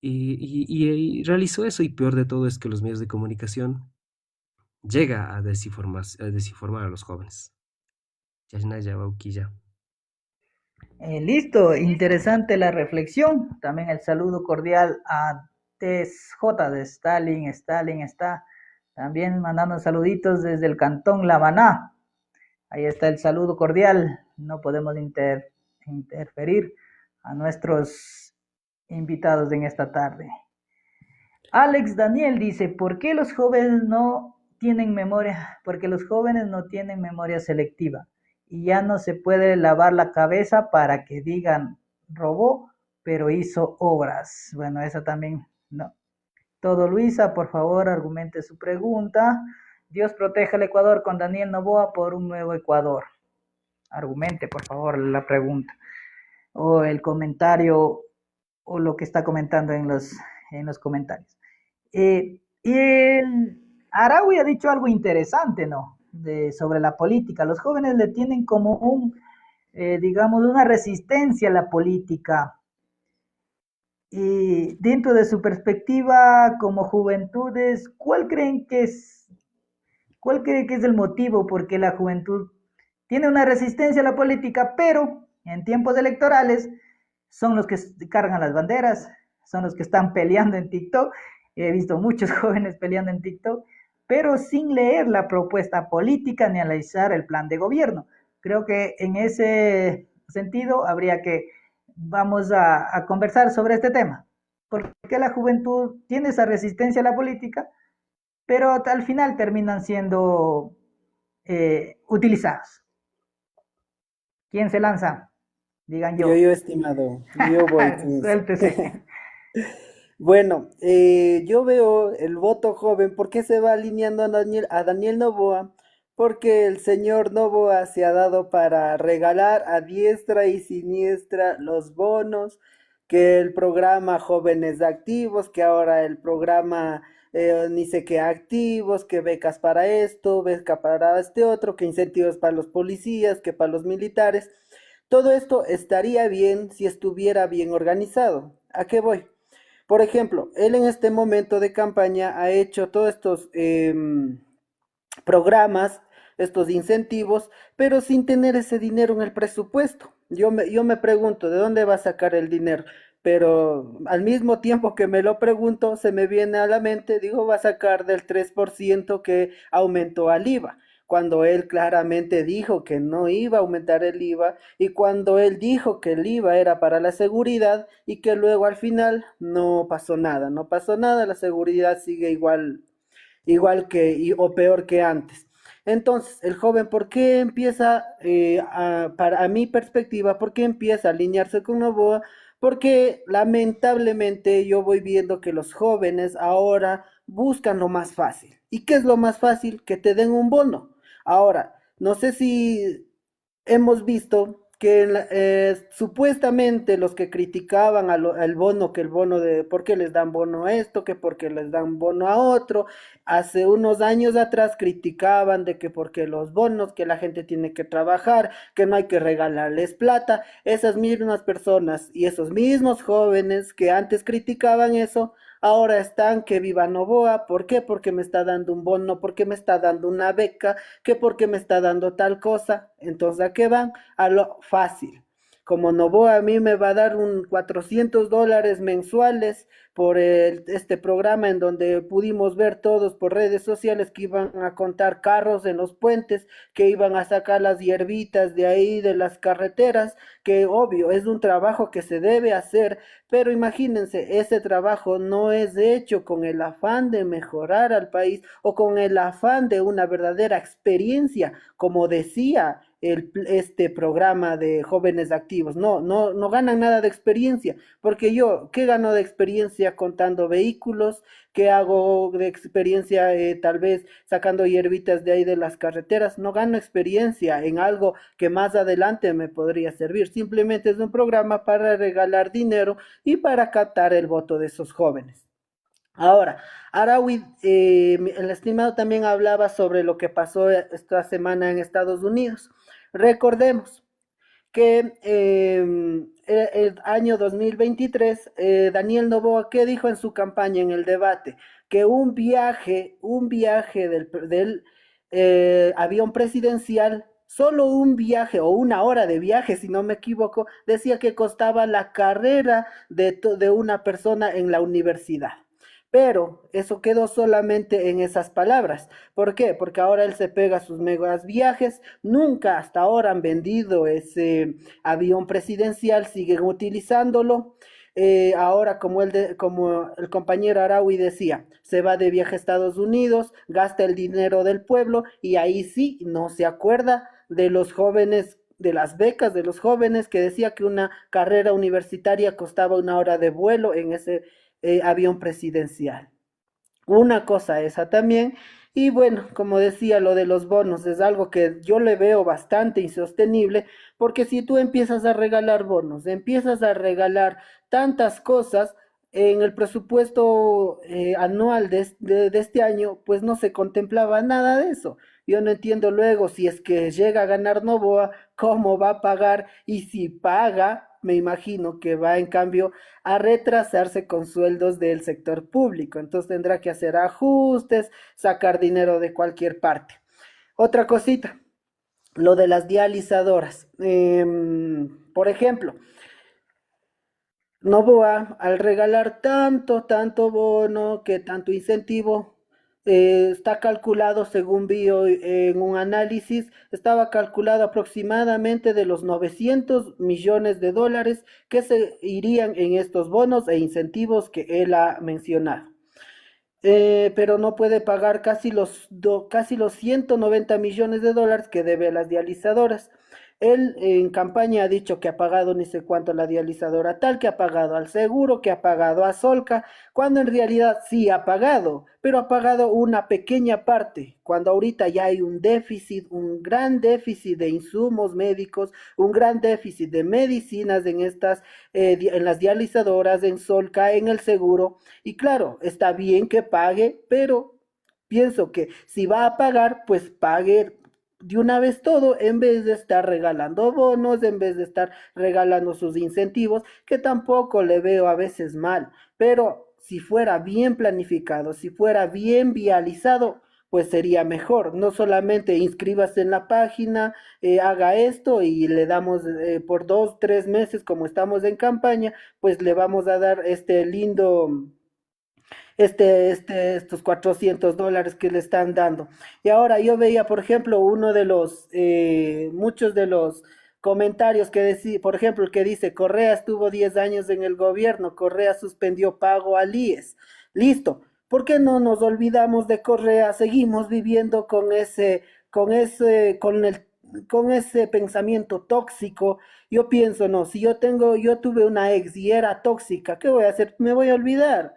y realizó eso y peor de todo es que los medios de comunicación llega a desinformar a los jóvenes. Yasnaya Bauquilla. Listo, interesante la reflexión. También el saludo cordial a TJ de Stalin. Stalin está también mandando saluditos desde el cantón La Maná. Ahí está el saludo cordial. No podemos interferir a nuestros invitados en esta tarde. Alex Daniel dice, ¿por qué los jóvenes no tienen memoria? Porque los jóvenes no tienen memoria selectiva y ya no se puede lavar la cabeza para que digan robó, pero hizo obras. Bueno, esa también no. Todo Luisa, por favor, argumente su pregunta. Dios proteja al Ecuador con Daniel Noboa por un nuevo Ecuador. Argumente, por favor, la pregunta o el comentario o lo que está comentando en los comentarios. Y el Araui ha dicho algo interesante, ¿no? Sobre la política. Los jóvenes le tienen como digamos, una resistencia a la política. Y dentro de su perspectiva como juventudes, cuál creen que es el motivo por qué la juventud tiene una resistencia a la política, pero en tiempos electorales son los que cargan las banderas, son los que están peleando en TikTok? He visto muchos jóvenes peleando en TikTok, pero sin leer la propuesta política ni analizar el plan de gobierno. Creo que en ese sentido habría que, vamos a conversar sobre este tema. ¿Por qué la juventud tiene esa resistencia a la política, pero al final terminan siendo utilizados? ¿Quién se lanza? Digan yo. Yo, estimado, yo voy con eso. Suéltese. Bueno, yo veo el voto joven, ¿por qué se va alineando a Daniel Noboa? Porque el señor Noboa se ha dado para regalar a diestra y siniestra los bonos, que el programa Jóvenes Activos, que ahora el programa ni sé qué activos, que becas para esto, becas para este otro, que incentivos para los policías, que para los militares. Todo esto estaría bien si estuviera bien organizado. ¿A qué voy? Por ejemplo, él en este momento de campaña ha hecho todos estos programas, estos incentivos, pero sin tener ese dinero en el presupuesto. Yo me pregunto, ¿de dónde va a sacar el dinero? Pero al mismo tiempo que me lo pregunto, se me viene a la mente, digo, va a sacar del 3% que aumentó al IVA, cuando él claramente dijo que no iba a aumentar el IVA y cuando él dijo que el IVA era para la seguridad y que luego al final no pasó nada, no pasó nada, la seguridad sigue igual o peor que antes. Entonces, el joven, ¿por qué empieza, para mi perspectiva, por qué empieza a alinearse con Novoa? Porque lamentablemente yo voy viendo que los jóvenes ahora buscan lo más fácil. ¿Y qué es lo más fácil? Que te den un bono. Ahora, no sé si hemos visto que supuestamente los que criticaban al bono, que el bono de por qué les dan bono a esto, que por qué les dan bono a otro, hace unos años atrás criticaban de que porque los bonos, que la gente tiene que trabajar, que no hay que regalarles plata, esas mismas personas y esos mismos jóvenes que antes criticaban eso, ahora están que viva Novoa. ¿Por qué? Porque me está dando un bono, porque me está dando una beca, que porque me está dando tal cosa. Entonces, ¿a qué van? A lo fácil. Como Novoa a mí me va a dar un $400 mensuales por este programa en donde pudimos ver todos por redes sociales que iban a contar carros en los puentes, que iban a sacar las hierbitas de ahí de las carreteras, que obvio es un trabajo que se debe hacer, pero imagínense, ese trabajo no es hecho con el afán de mejorar al país o con el afán de una verdadera experiencia, como decía este programa de jóvenes activos. No ganan nada de experiencia, porque yo, ¿qué gano de experiencia contando vehículos? ¿Qué hago de experiencia tal vez sacando hierbitas de ahí de las carreteras? No gano experiencia en algo que más adelante me podría servir. Simplemente es un programa para regalar dinero y para captar el voto de esos jóvenes. Ahora, Arawi, el estimado también hablaba sobre lo que pasó esta semana en Estados Unidos. Recordemos que el año 2023, Daniel Noboa, ¿qué dijo en su campaña, en el debate? Que un viaje del avión presidencial, solo un viaje o una hora de viaje, si no me equivoco, decía que costaba la carrera de una persona en la universidad. Pero eso quedó solamente en esas palabras. ¿Por qué? Porque ahora él se pega sus megas viajes. Nunca hasta ahora han vendido ese avión presidencial, siguen utilizándolo. Ahora, como el compañero Araui decía, se va de viaje a Estados Unidos, gasta el dinero del pueblo y ahí sí no se acuerda de los jóvenes, de las becas de los jóvenes, que decía que una carrera universitaria costaba una hora de vuelo en ese avión presidencial. Una cosa esa también. Y bueno, como decía, lo de los bonos es algo que yo le veo bastante insostenible, porque si tú empiezas a regalar bonos, empiezas a regalar tantas cosas en el presupuesto anual de este año, pues no se contemplaba nada de eso. Yo no entiendo luego si es que llega a ganar Novoa, cómo va a pagar y si paga, me imagino que va en cambio a retrasarse con sueldos del sector público. Entonces tendrá que hacer ajustes, sacar dinero de cualquier parte. Otra cosita, lo de las dializadoras. Por ejemplo, Novoa, al regalar tanto bono, que tanto incentivo, está calculado, según vi hoy en un análisis, estaba calculado aproximadamente de los 900 millones de dólares que se irían en estos bonos e incentivos que él ha mencionado. Pero no puede pagar casi los 190 millones de dólares que debe a las dializadoras. Él en campaña ha dicho que ha pagado ni sé cuánto a la dializadora tal, que ha pagado al seguro, que ha pagado a Solca, cuando en realidad sí ha pagado, pero ha pagado una pequeña parte, cuando ahorita ya hay un déficit, un gran déficit de insumos médicos, un gran déficit de medicinas en las dializadoras, en Solca, en el seguro, y claro, está bien que pague, pero pienso que si va a pagar, pues pague de una vez todo, en vez de estar regalando bonos, en vez de estar regalando sus incentivos, que tampoco le veo a veces mal, pero si fuera bien planificado, si fuera bien vializado, pues sería mejor. No solamente inscríbase en la página, haga esto y le damos por 2, 3 meses, como estamos en campaña, pues le vamos a dar estos $400 que le están dando. Y ahora yo veía, por ejemplo, muchos de los comentarios que decía, por ejemplo, el que dice, Correa estuvo 10 años en el gobierno, Correa suspendió pago al IES. Listo. ¿Por qué no nos olvidamos de Correa? Seguimos viviendo con ese pensamiento tóxico. Yo pienso, no, si yo tuve una ex y era tóxica, ¿qué voy a hacer? Me voy a olvidar.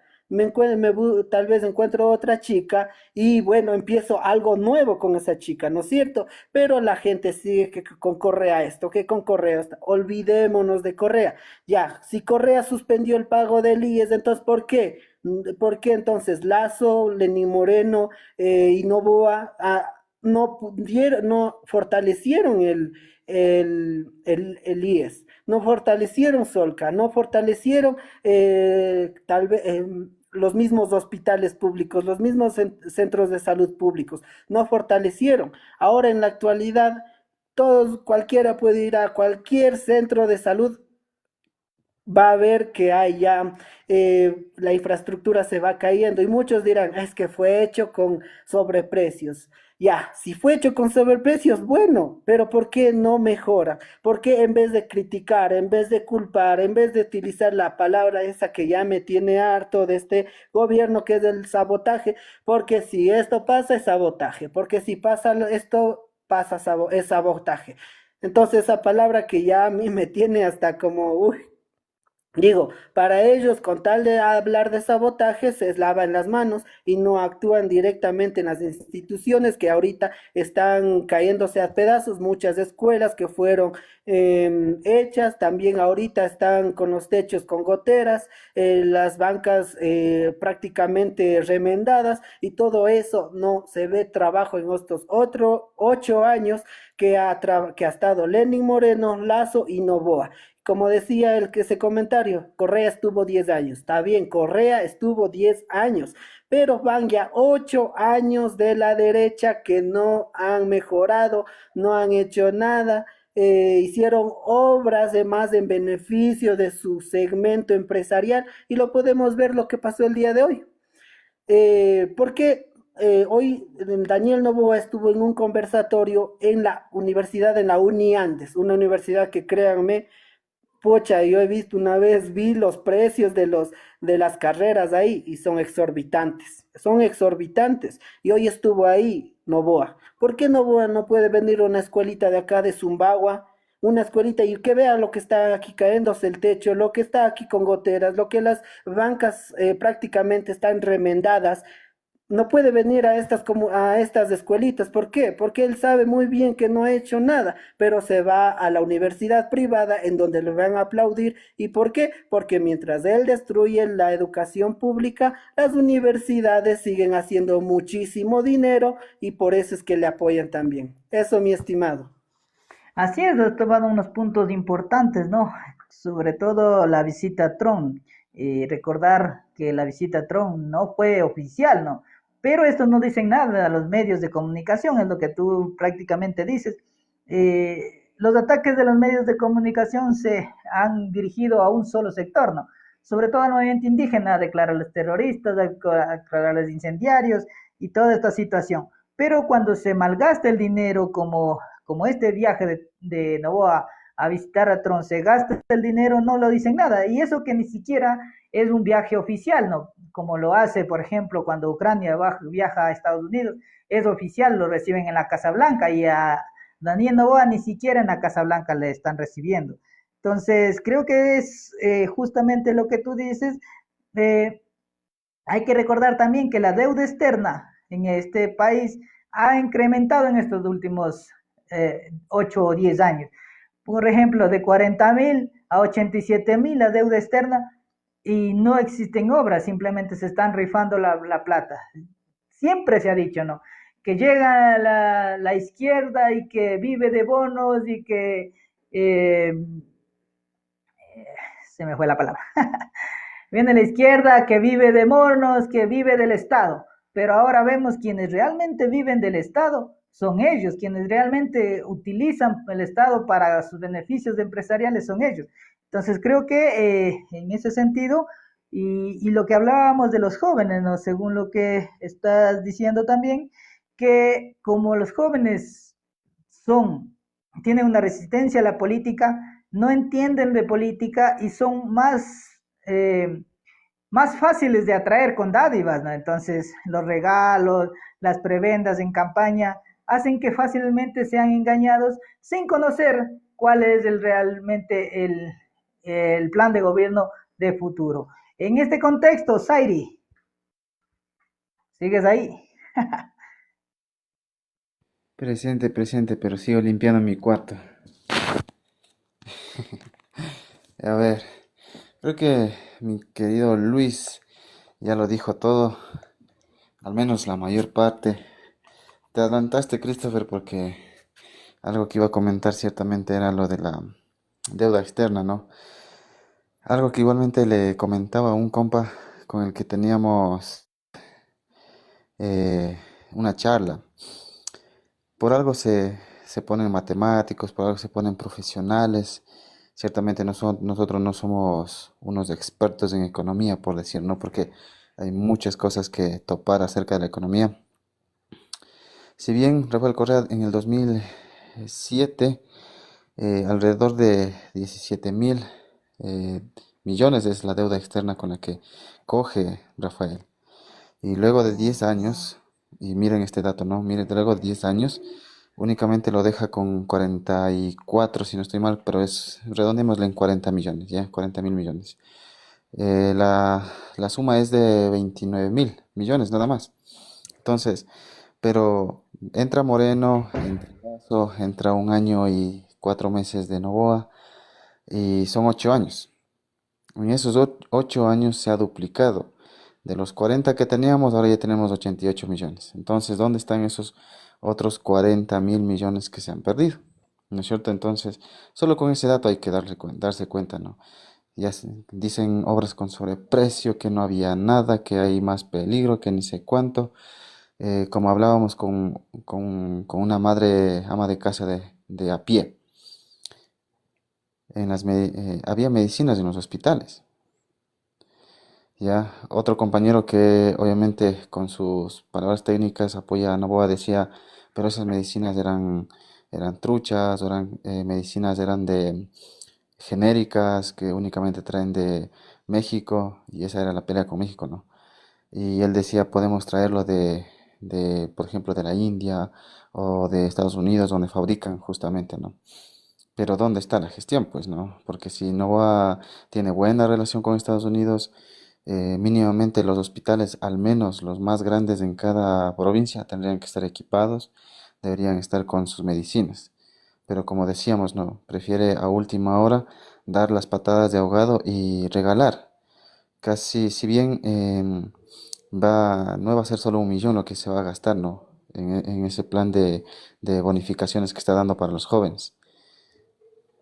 Tal vez encuentro otra chica y bueno, empiezo algo nuevo con esa chica, ¿no es cierto? Pero la gente sigue que con Correa esto, que con Correa esto. Olvidémonos de Correa. Ya, si Correa suspendió el pago del IES, entonces ¿por qué? ¿Por qué entonces Lazo, Lenín Moreno y Novoa no fortalecieron el IES? No fortalecieron Solca, no fortalecieron tal vez los mismos hospitales públicos, los mismos centros de salud públicos, no fortalecieron. Ahora en la actualidad, cualquiera puede ir a cualquier centro de salud, va a ver que hay ya la infraestructura se va cayendo y muchos dirán, es que fue hecho con sobreprecios. Ya, si fue hecho con sobreprecios, bueno, pero ¿por qué no mejora? ¿Por qué en vez de criticar, en vez de culpar, en vez de utilizar la palabra esa que ya me tiene harto de este gobierno que es el sabotaje? Porque si esto pasa es sabotaje, porque si pasa esto pasa es sabotaje. Entonces esa palabra que ya a mí me tiene hasta como, uy, digo, para ellos, con tal de hablar de sabotaje, se lavan las manos y no actúan directamente en las instituciones que ahorita están cayéndose a pedazos, muchas escuelas que fueron hechas, también ahorita están con los techos con goteras, las bancas prácticamente remendadas y todo eso no se ve trabajo en estos otros 8 años que ha estado Lenin Moreno, Lazo y Novoa. Como decía el que ese comentario, Correa estuvo 10 años. Está bien, Correa estuvo 10 años, pero van ya 8 años de la derecha que no han mejorado, no han hecho nada. Hicieron obras de más en beneficio de su segmento empresarial y lo podemos ver lo que pasó el día de hoy. Porque hoy Daniel Noboa estuvo en un conversatorio en la universidad, en la Uni Andes, una universidad que créanme, pocha, yo he visto una vez, vi los precios de las carreras ahí y son exorbitantes. Y hoy estuvo ahí Novoa. ¿Por qué Novoa no puede venir a una escuelita de acá de Zumbagua? Una escuelita y que vea lo que está aquí cayéndose el techo, lo que está aquí con goteras, lo que las bancas prácticamente están remendadas, no puede venir a estas como a estas escuelitas. ¿Por qué? Porque él sabe muy bien que no ha hecho nada, pero se va a la universidad privada en donde le van a aplaudir. ¿Y por qué? Porque mientras él destruye la educación pública, las universidades siguen haciendo muchísimo dinero y por eso es que le apoyan también. Eso, mi estimado. Así es, has tomado unos puntos importantes, ¿no? Sobre todo la visita a Trump. Recordar que la visita a Trump no fue oficial, ¿no? Pero esto no dicen nada a los medios de comunicación, es lo que tú prácticamente dices. Los ataques de los medios de comunicación se han dirigido a un solo sector, ¿no? Sobre todo al movimiento indígena, a declarar a los terroristas, a declarar a los incendiarios y toda esta situación. Pero cuando se malgasta el dinero como este viaje de Novoa a visitar a Trump, se gasta el dinero, no lo dicen nada. Y eso que ni siquiera es un viaje oficial, ¿no? Como lo hace, por ejemplo, cuando Ucrania viaja a Estados Unidos, es oficial, lo reciben en la Casa Blanca y a Daniel Novoa ni siquiera en la Casa Blanca le están recibiendo. Entonces, creo que es justamente lo que tú dices. Eh, Hay que recordar también que la deuda externa en este país ha incrementado en estos últimos 8 o 10 años. Por ejemplo, de 40.000 a 87.000 la deuda externa y no existen obras, simplemente se están rifando la plata. Siempre se ha dicho, ¿no? Que llega la izquierda y que vive de bonos y que se me fue la palabra. Viene la izquierda que vive de monos, que vive del Estado, pero ahora vemos quienes realmente viven del Estado son ellos, quienes realmente utilizan el Estado para sus beneficios empresariales son ellos. Entonces creo que en ese sentido, y lo que hablábamos de los jóvenes, ¿no? Según lo que estás diciendo también, que como los jóvenes tienen una resistencia a la política, no entienden de política y son más fáciles de atraer con dádivas, ¿no? Entonces, los regalos, las prebendas en campaña hacen que fácilmente sean engañados sin conocer cuál es realmente el plan de gobierno de futuro. En este contexto, Zairi, ¿sigues ahí? Presente, presente, pero sigo limpiando mi cuarto. A ver, creo que mi querido Luis ya lo dijo todo, al menos la mayor parte. Te adelantaste, Christopher, porque algo que iba a comentar ciertamente era lo de la deuda externa, ¿no? Algo que igualmente le comentaba a un compa con el que teníamos una charla. Por algo se ponen matemáticos, por algo se ponen profesionales. Ciertamente nosotros no somos unos expertos en economía, por decir, ¿no? Porque hay muchas cosas que topar acerca de la economía. Si bien Rafael Correa en el 2007, alrededor de 17.000 millones es la deuda externa con la que coge Rafael. Y luego de 10 años, y miren este dato, ¿no? Miren, luego de 10 años, únicamente lo deja con 44, si no estoy mal, pero redondémosle en 40 millones, ya, 40.000 millones. La suma es de 29.000 millones nada más. Entonces, pero entra Moreno, entra Lazo, entra 1 año y 4 meses de Novoa y son 8 años. En esos 8 años se ha duplicado. De los 40 que teníamos, ahora ya tenemos 88 millones. Entonces, ¿dónde están esos otros 40.000 millones que se han perdido? ¿No es cierto? Entonces, solo con ese dato hay que darse cuenta, ¿no? Dicen obras con sobreprecio, que no había nada, que hay más peligro, que ni sé cuánto. Como hablábamos con una madre ama de casa de a pie, había medicinas en los hospitales. Ya, otro compañero que obviamente con sus palabras técnicas apoya a Novoa decía, pero esas medicinas eran truchas, medicinas eran de genéricas que únicamente traen de México, y esa era la pelea con México, ¿no? Y él decía, podemos traerlo por ejemplo, de la India o de Estados Unidos, donde fabrican justamente, ¿no? Pero ¿dónde está la gestión? Pues no, porque si Novoa tiene buena relación con Estados Unidos, mínimamente los hospitales, al menos los más grandes en cada provincia, tendrían que estar equipados, deberían estar con sus medicinas. Pero como decíamos, no, prefiere a última hora dar las patadas de ahogado y regalar. Casi, si bien no va a ser solo 1 millón lo que se va a gastar, ¿no? En ese plan de bonificaciones que está dando para los jóvenes.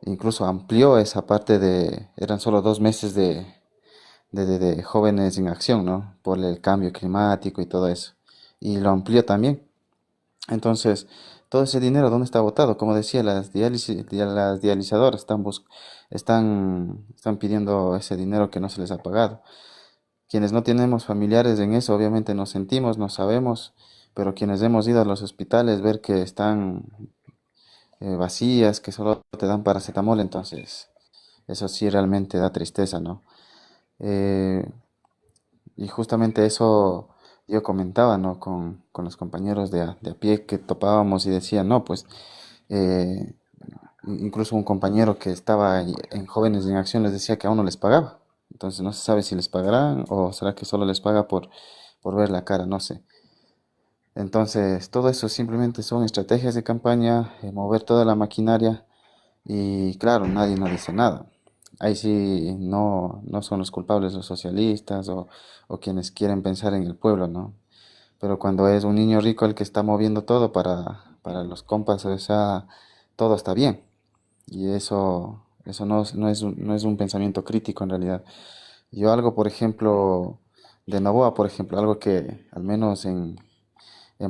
Incluso amplió esa parte eran solo 2 meses de jóvenes en acción, ¿no? Por el cambio climático y todo eso. Y lo amplió también. Entonces, todo ese dinero, ¿dónde está botado? Como decía, las dializadoras están pidiendo ese dinero que no se les ha pagado. Quienes no tenemos familiares en eso, obviamente nos sentimos, no sabemos, pero quienes hemos ido a los hospitales, ver que están vacías, que solo te dan paracetamol, entonces eso sí realmente da tristeza, ¿no? Eh, y justamente eso yo comentaba, ¿no? Con los compañeros de a pie que topábamos y decían, no, pues eh, incluso un compañero que estaba en Jóvenes en Acción les decía que aún no les pagaba. Entonces no se sabe si les pagarán o será que solo les paga por ver la cara, no sé. Entonces todo eso simplemente son estrategias de campaña, mover toda la maquinaria y claro, nadie no dice nada. Ahí sí no son los culpables los socialistas o quienes quieren pensar en el pueblo, ¿no? Pero cuando es un niño rico el que está moviendo todo para los compas, o sea, todo está bien. Y eso no es un pensamiento crítico en realidad. Yo algo, por ejemplo, de Novoa, por ejemplo, algo que al menos en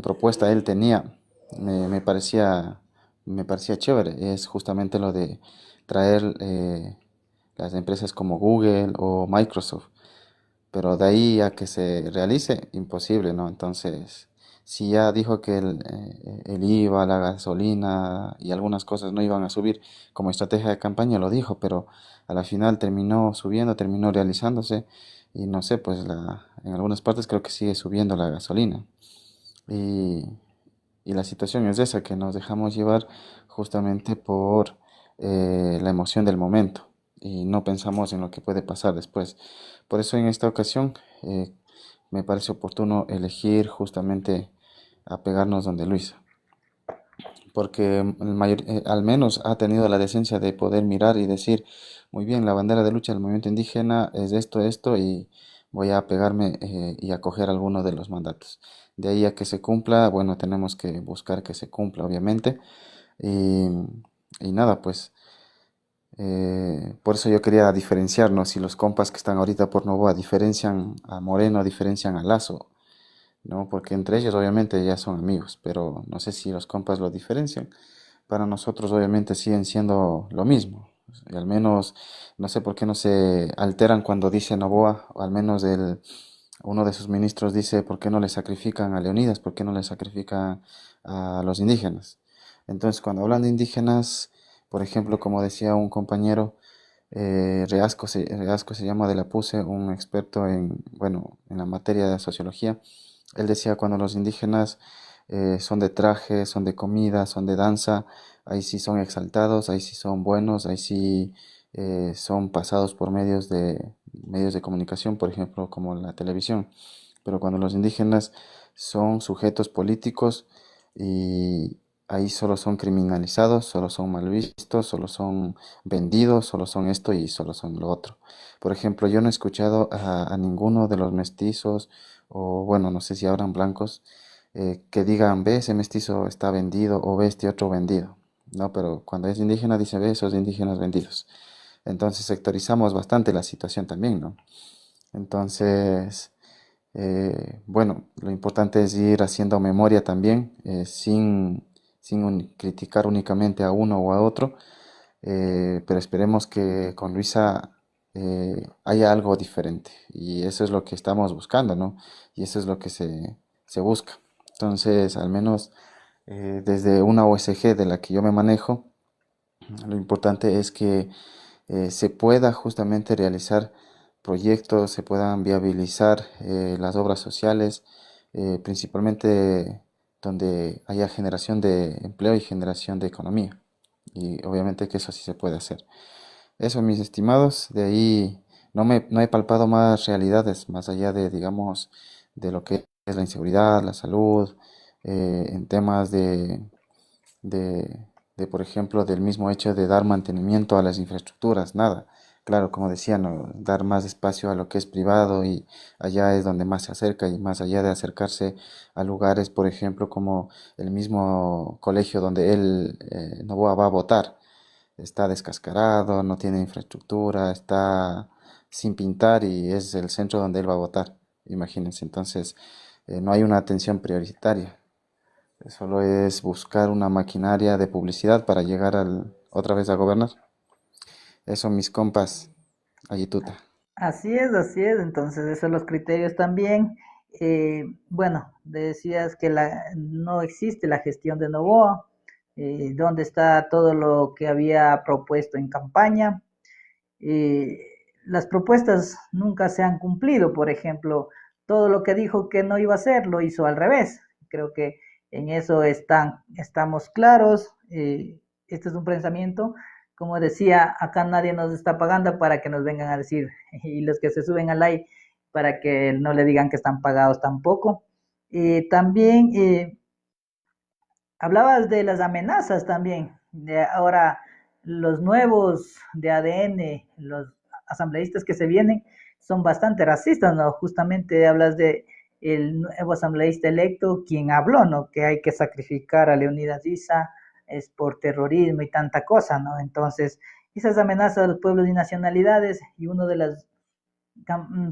propuesta él tenía, me parecía chévere, es justamente lo de traer las empresas como Google o Microsoft, pero de ahí a que se realice, imposible, ¿no? Entonces, si ya dijo que el IVA, la gasolina y algunas cosas no iban a subir como estrategia de campaña, lo dijo, pero a la final terminó subiendo, terminó realizándose y no sé, pues en algunas partes creo que sigue subiendo la gasolina. Y, y la situación es esa, que nos dejamos llevar justamente por la emoción del momento y no pensamos en lo que puede pasar después. Por eso en esta ocasión me parece oportuno elegir justamente apegarnos donde Luisa, porque al menos ha tenido la decencia de poder mirar y decir, muy bien, la bandera de lucha del movimiento indígena es esto, y voy a apegarme y acoger alguno de los mandatos. De ahí a que se cumpla, bueno, tenemos que buscar que se cumpla, obviamente. Y, y nada, pues por eso yo quería diferenciarnos. Si los compas que están ahorita por Novoa diferencian a Moreno, diferencian a Lazo, ¿no? Porque entre ellos obviamente ya son amigos, pero no sé si los compas lo diferencian. Para nosotros obviamente siguen siendo lo mismo. Y al menos no sé por qué no se alteran cuando dice Novoa, o al menos uno de sus ministros dice, ¿por qué no le sacrifican a Leonidas? ¿Por qué no le sacrifican a los indígenas? Entonces cuando hablan de indígenas, por ejemplo, como decía un compañero, Reasco se llama, de la PUCE, un experto bueno, en la materia de sociología. Él decía, cuando los indígenas son de traje, son de comida, son de danza, ahí sí son exaltados, ahí sí son buenos, ahí sí son pasados por medios de comunicación, por ejemplo, como la televisión. Pero cuando los indígenas son sujetos políticos y ahí solo son criminalizados, solo son mal vistos, solo son vendidos, solo son esto y solo son lo otro. Por ejemplo, yo no he escuchado a ninguno de los mestizos, o bueno, no sé si hablan blancos, que digan, ve, ese mestizo está vendido o ve este otro vendido. No, pero cuando es indígena dice, ve, esos indígenas vendidos. Entonces sectorizamos bastante la situación también, ¿no? Entonces, bueno, lo importante es ir haciendo memoria también, sin criticar únicamente a uno o a otro, pero esperemos que con Luisa haya algo diferente y eso es lo que estamos buscando, ¿no? Y eso es lo que se busca. Entonces, al menos desde una OSG de la que yo me manejo, lo importante es que se pueda justamente realizar proyectos, se puedan viabilizar las obras sociales, principalmente donde haya generación de empleo y generación de economía. Y obviamente que eso sí se puede hacer. Eso, mis estimados, de ahí no he palpado más realidades, más allá de, digamos, de lo que es la inseguridad, la salud, en temas de, por ejemplo, del mismo hecho de dar mantenimiento a las infraestructuras, nada. Claro, como decía, ¿no? Dar más espacio a lo que es privado y allá es donde más se acerca y más allá de acercarse a lugares, por ejemplo, como el mismo colegio donde él, Novoa, va a votar. Está descascarado, no tiene infraestructura, está sin pintar y es el centro donde él va a votar. Imagínense, entonces no hay una atención prioritaria. Solo es buscar una maquinaria de publicidad para llegar otra vez a gobernar. Eso, mis compas, Ayituta. Así es, entonces esos son los criterios también. Bueno, decías que no existe la gestión de Novoa, dónde está todo lo que había propuesto en campaña. Eh, las propuestas nunca se han cumplido, por ejemplo, todo lo que dijo que no iba a hacer lo hizo al revés. Creo que en eso estamos claros. Este es un pensamiento. Como decía, acá nadie nos está pagando para que nos vengan a decir, y los que se suben al like para que no le digan que están pagados tampoco. También hablabas de las amenazas también. De ahora, los nuevos de ADN, los asambleístas que se vienen, son bastante racistas, ¿no? Justamente hablas de el nuevo asambleísta electo, quien habló, ¿no? Que hay que sacrificar a Leonidas Issa, es por terrorismo y tanta cosa, ¿no? Entonces, esas amenazas a los pueblos y nacionalidades, y una de las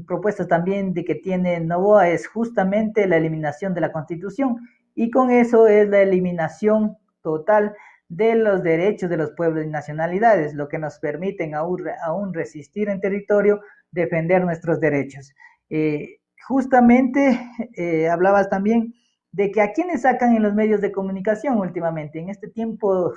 propuestas también de que tiene Novoa es justamente la eliminación de la Constitución y con eso es la eliminación total de los derechos de los pueblos y nacionalidades, lo que nos permiten aún resistir en territorio, defender nuestros derechos. Justamente hablabas también de que a quienes sacan en los medios de comunicación últimamente, en este tiempo,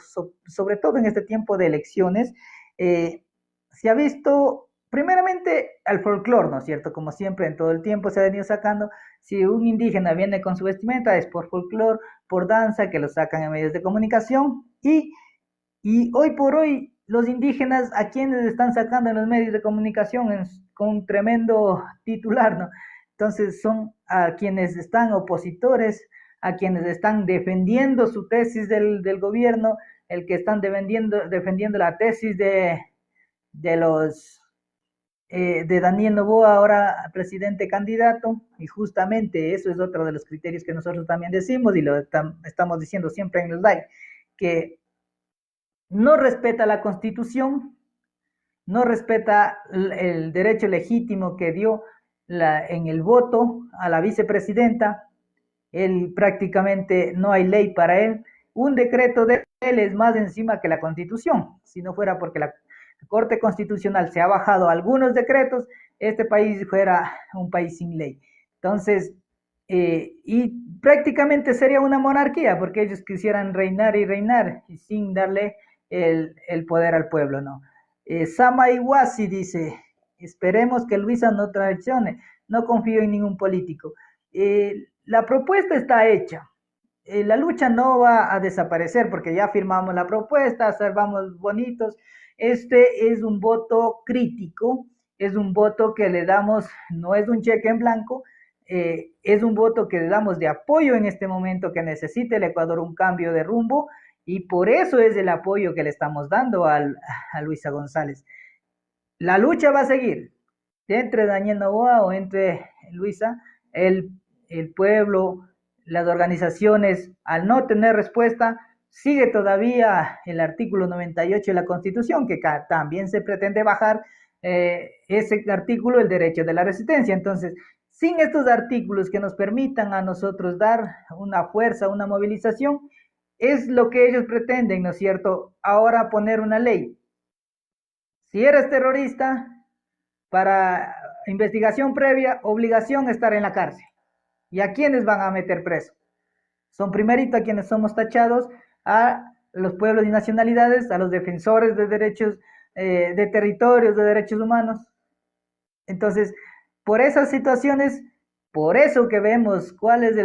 sobre todo en este tiempo de elecciones, se ha visto primeramente al folclore, ¿no es cierto? Como siempre en todo el tiempo se ha venido sacando, si un indígena viene con su vestimenta es por folclore, por danza, que lo sacan en medios de comunicación y hoy por hoy los indígenas a quienes están sacando en los medios de comunicación con un tremendo titular, ¿no? Entonces son a quienes están opositores, a quienes están defendiendo su tesis del gobierno, el que están defendiendo la tesis de los de Daniel Noboa, ahora presidente candidato, y justamente eso es otro de los criterios que nosotros también decimos y lo estamos diciendo siempre en los live, que no respeta la constitución, no respeta el derecho legítimo que dio en el voto a la vicepresidenta, él prácticamente no hay ley para él, un decreto de él es más encima que la constitución, si no fuera porque la Corte Constitucional se ha bajado algunos decretos, este país fuera un país sin ley. Entonces, y prácticamente sería una monarquía, porque ellos quisieran reinar y sin darle el poder al pueblo, ¿no? Sama Iwasi dice, esperemos que Luisa no traicione, no confío en ningún político. La propuesta está hecha, la lucha no va a desaparecer porque ya firmamos la propuesta, salvamos bonitos. Este es un voto crítico, es un voto que le damos, no es un cheque en blanco, es un voto que le damos de apoyo en este momento que necesita el Ecuador un cambio de rumbo y por eso es el apoyo que le estamos dando a Luisa González. La lucha va a seguir entre Daniel Noboa o entre Luisa, el, el pueblo, las organizaciones, al no tener respuesta, sigue todavía el artículo 98 de la Constitución, que también se pretende bajar ese artículo, el derecho de la resistencia. Entonces, sin estos artículos que nos permitan a nosotros dar una fuerza, una movilización, es lo que ellos pretenden, ¿no es cierto? Ahora poner una ley. Si eres terrorista, para investigación previa, obligación estar en la cárcel. ¿Y a quiénes van a meter preso? Son primerito a quienes somos tachados, a los pueblos y nacionalidades, a los defensores de derechos, de territorios, de derechos humanos. Entonces, por esas situaciones, por eso que vemos cuál es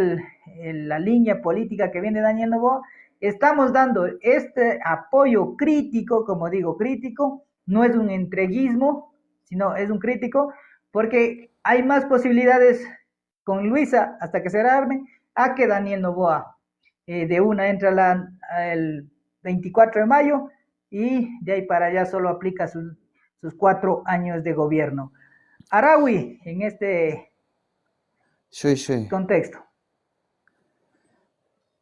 la línea política que viene Daniel Noboa, estamos dando este apoyo crítico, como digo, crítico, no es un entreguismo, sino es un crítico, porque hay más posibilidades con Luisa hasta que se arme a que Daniel Noboa. De una entra el 24 de mayo y de ahí para allá solo aplica sus 4 años de gobierno. Araui, en este Sí, sí. contexto.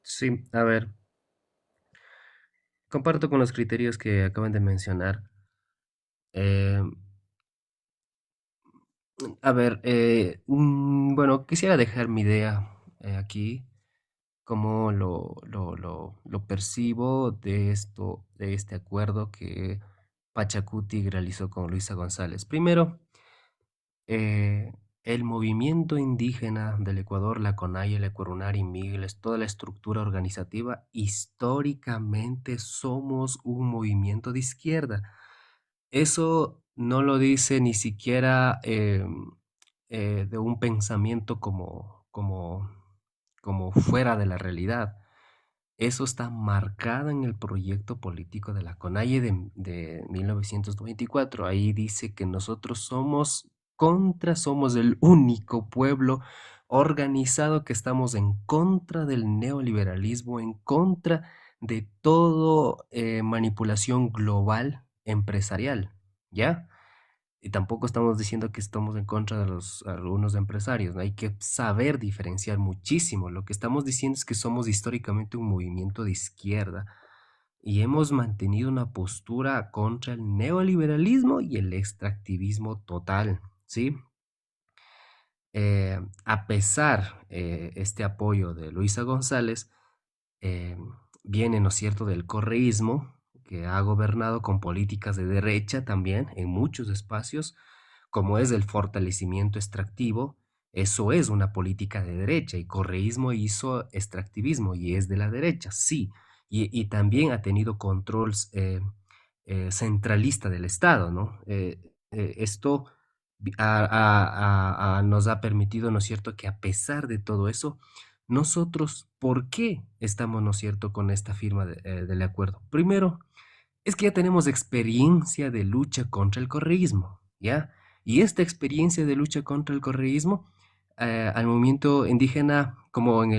Sí, a ver, comparto con los criterios que acaban de mencionar. Eh, a ver, bueno, quisiera dejar mi idea aquí, cómo lo percibo de esto, de este acuerdo que Pachacuti realizó con Luisa González. Primero, eh, el movimiento indígena del Ecuador, la CONAIE, el Ecurunari, Migles, toda la estructura organizativa, históricamente somos un movimiento de izquierda. Eso no lo dice ni siquiera de un pensamiento como fuera de la realidad. Eso está marcado en el proyecto político de la CONAIE de 1994. Ahí dice que nosotros somos el único pueblo organizado que estamos en contra del neoliberalismo, en contra de todo manipulación global empresarial, ¿ya? Y tampoco estamos diciendo que estamos en contra de algunos empresarios, ¿no? Hay que saber diferenciar muchísimo. Lo que estamos diciendo es que somos históricamente un movimiento de izquierda y hemos mantenido una postura contra el neoliberalismo y el extractivismo total, ¿sí? A pesar este apoyo de Luisa González, eh, viene, ¿no es cierto?, del correísmo, que ha gobernado con políticas de derecha también en muchos espacios, como es el fortalecimiento extractivo. Eso es una política de derecha y correísmo hizo extractivismo y es de la derecha, sí. Y también ha tenido control centralista del Estado, ¿no? Esto nos ha permitido, ¿no es cierto?, que a pesar de todo eso, nosotros, ¿por qué estamos, no es cierto?, con esta firma del acuerdo? Primero, es que ya tenemos experiencia de lucha contra el correísmo, ¿ya? Y esta experiencia de lucha contra el correísmo al movimiento indígena, como en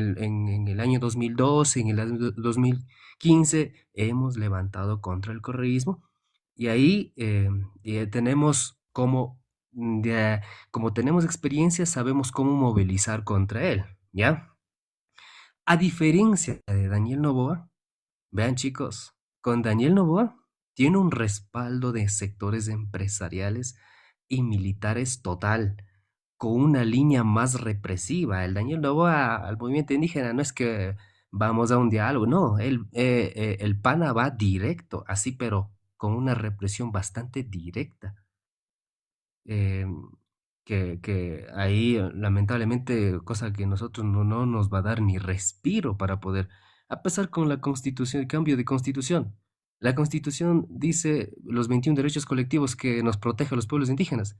el año 2012, en el año 2015, hemos levantado contra el correísmo y ahí tenemos como tenemos experiencia, sabemos cómo movilizar contra él, ¿ya? A diferencia de Daniel Noboa, vean chicos, con Daniel Noboa tiene un respaldo de sectores empresariales y militares total, con una línea más represiva. El Daniel Noboa al movimiento indígena no es que vamos a un diálogo, no, el PANA va directo, así, pero con una represión bastante directa. eh, que ahí lamentablemente, cosa que nosotros no nos va a dar ni respiro para poder, a pesar con la constitución, el cambio de constitución. La constitución dice los 21 derechos colectivos que nos protege a los pueblos indígenas.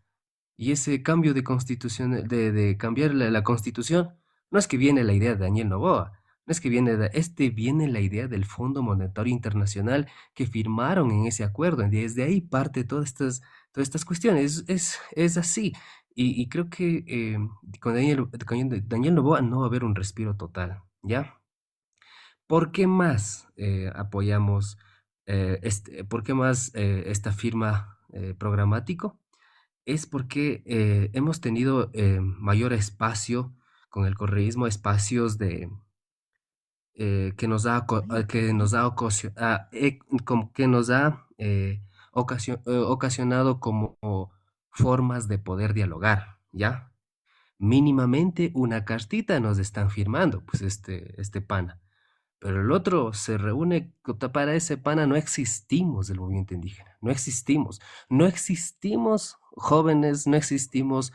Y ese cambio de constitución, de cambiar la constitución, no es que viene la idea de Daniel Noboa. No es que viene de, viene la idea del Fondo Monetario Internacional que firmaron en ese acuerdo. Desde ahí parte todas estas cuestiones. Es así. Y creo que con Daniel Noboa no va a haber un respiro total, ¿ya? ¿Por qué más apoyamos, por qué más esta firma programático? Es porque hemos tenido mayor espacio con el correísmo, espacios que nos ha, que nos ha, que nos ha ocasionado como formas de poder dialogar, ¿ya? Mínimamente una cartita nos están firmando, pues este pana. Pero el otro se reúne, para ese pana no existimos del movimiento indígena, no existimos jóvenes, no existimos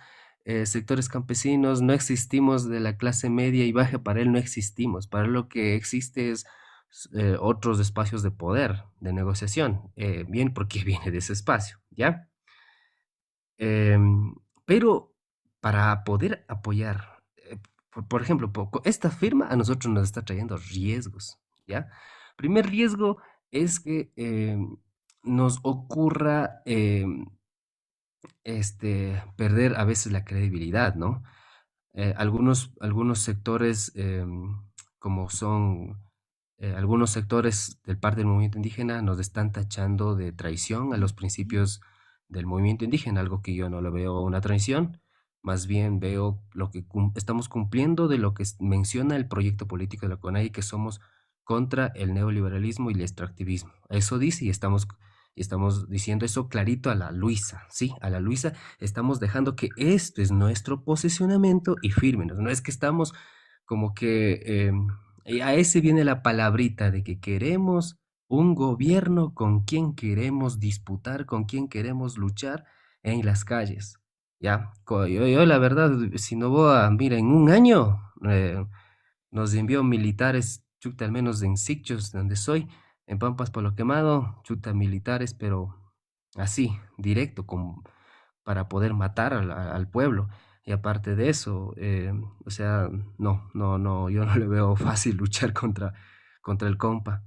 sectores campesinos, no existimos de la clase media y baja, para él no existimos, para él lo que existe es otros espacios de poder, de negociación, bien porque viene de ese espacio, ¿ya? Em, pero para poder apoyar, por ejemplo, esta firma a nosotros nos está trayendo riesgos, ¿ya? Primer riesgo es que nos ocurra perder a veces la credibilidad, ¿no? Algunos sectores, como son algunos sectores del parte del movimiento indígena, nos están tachando de traición a los principios del movimiento indígena, algo que yo no lo veo una traición, más bien veo lo que estamos cumpliendo de lo que menciona el proyecto político de la CONAIE, que somos contra el neoliberalismo y el extractivismo. Eso dice y estamos diciendo eso clarito a la Luisa, ¿sí? A la Luisa estamos dejando que esto es nuestro posicionamiento y fírmenos. No es que estamos como que y a ese viene la palabrita de que queremos un gobierno con quien queremos disputar, con quien queremos luchar en las calles. Ya, yo la verdad, si no voy a, mira, en un año nos envió militares, chuta, al menos en Sichos, donde soy, en Pampas por lo quemado, chuta, militares, pero así, directo, para poder matar al pueblo. Y aparte de eso, o sea, no, yo no le veo fácil luchar contra el compa.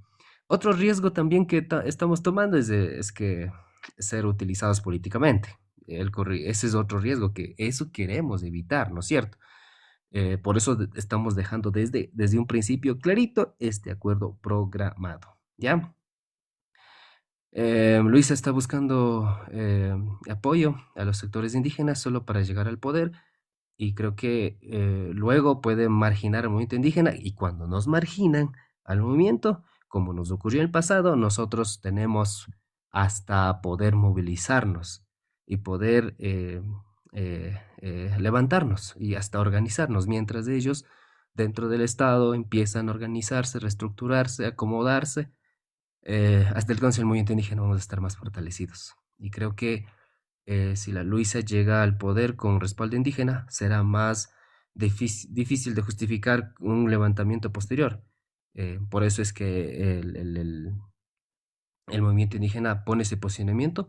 Otro riesgo también que estamos tomando es que ser utilizados políticamente. Ese es otro riesgo que eso queremos evitar, ¿no es cierto? Por eso estamos dejando desde un principio clarito este acuerdo programado, ¿ya? Luisa está buscando apoyo a los sectores indígenas solo para llegar al poder y creo que luego puede marginar al movimiento indígena y cuando nos marginan al movimiento, como nos ocurrió en el pasado, nosotros tenemos hasta poder movilizarnos y poder levantarnos y hasta organizarnos, mientras ellos dentro del Estado empiezan a organizarse, reestructurarse, acomodarse. Hasta el Consejo del Movimiento Indígena vamos a estar más fortalecidos. Y creo que si la Luisa llega al poder con respaldo indígena, será más difícil de justificar un levantamiento posterior. Por eso es que el movimiento indígena pone ese posicionamiento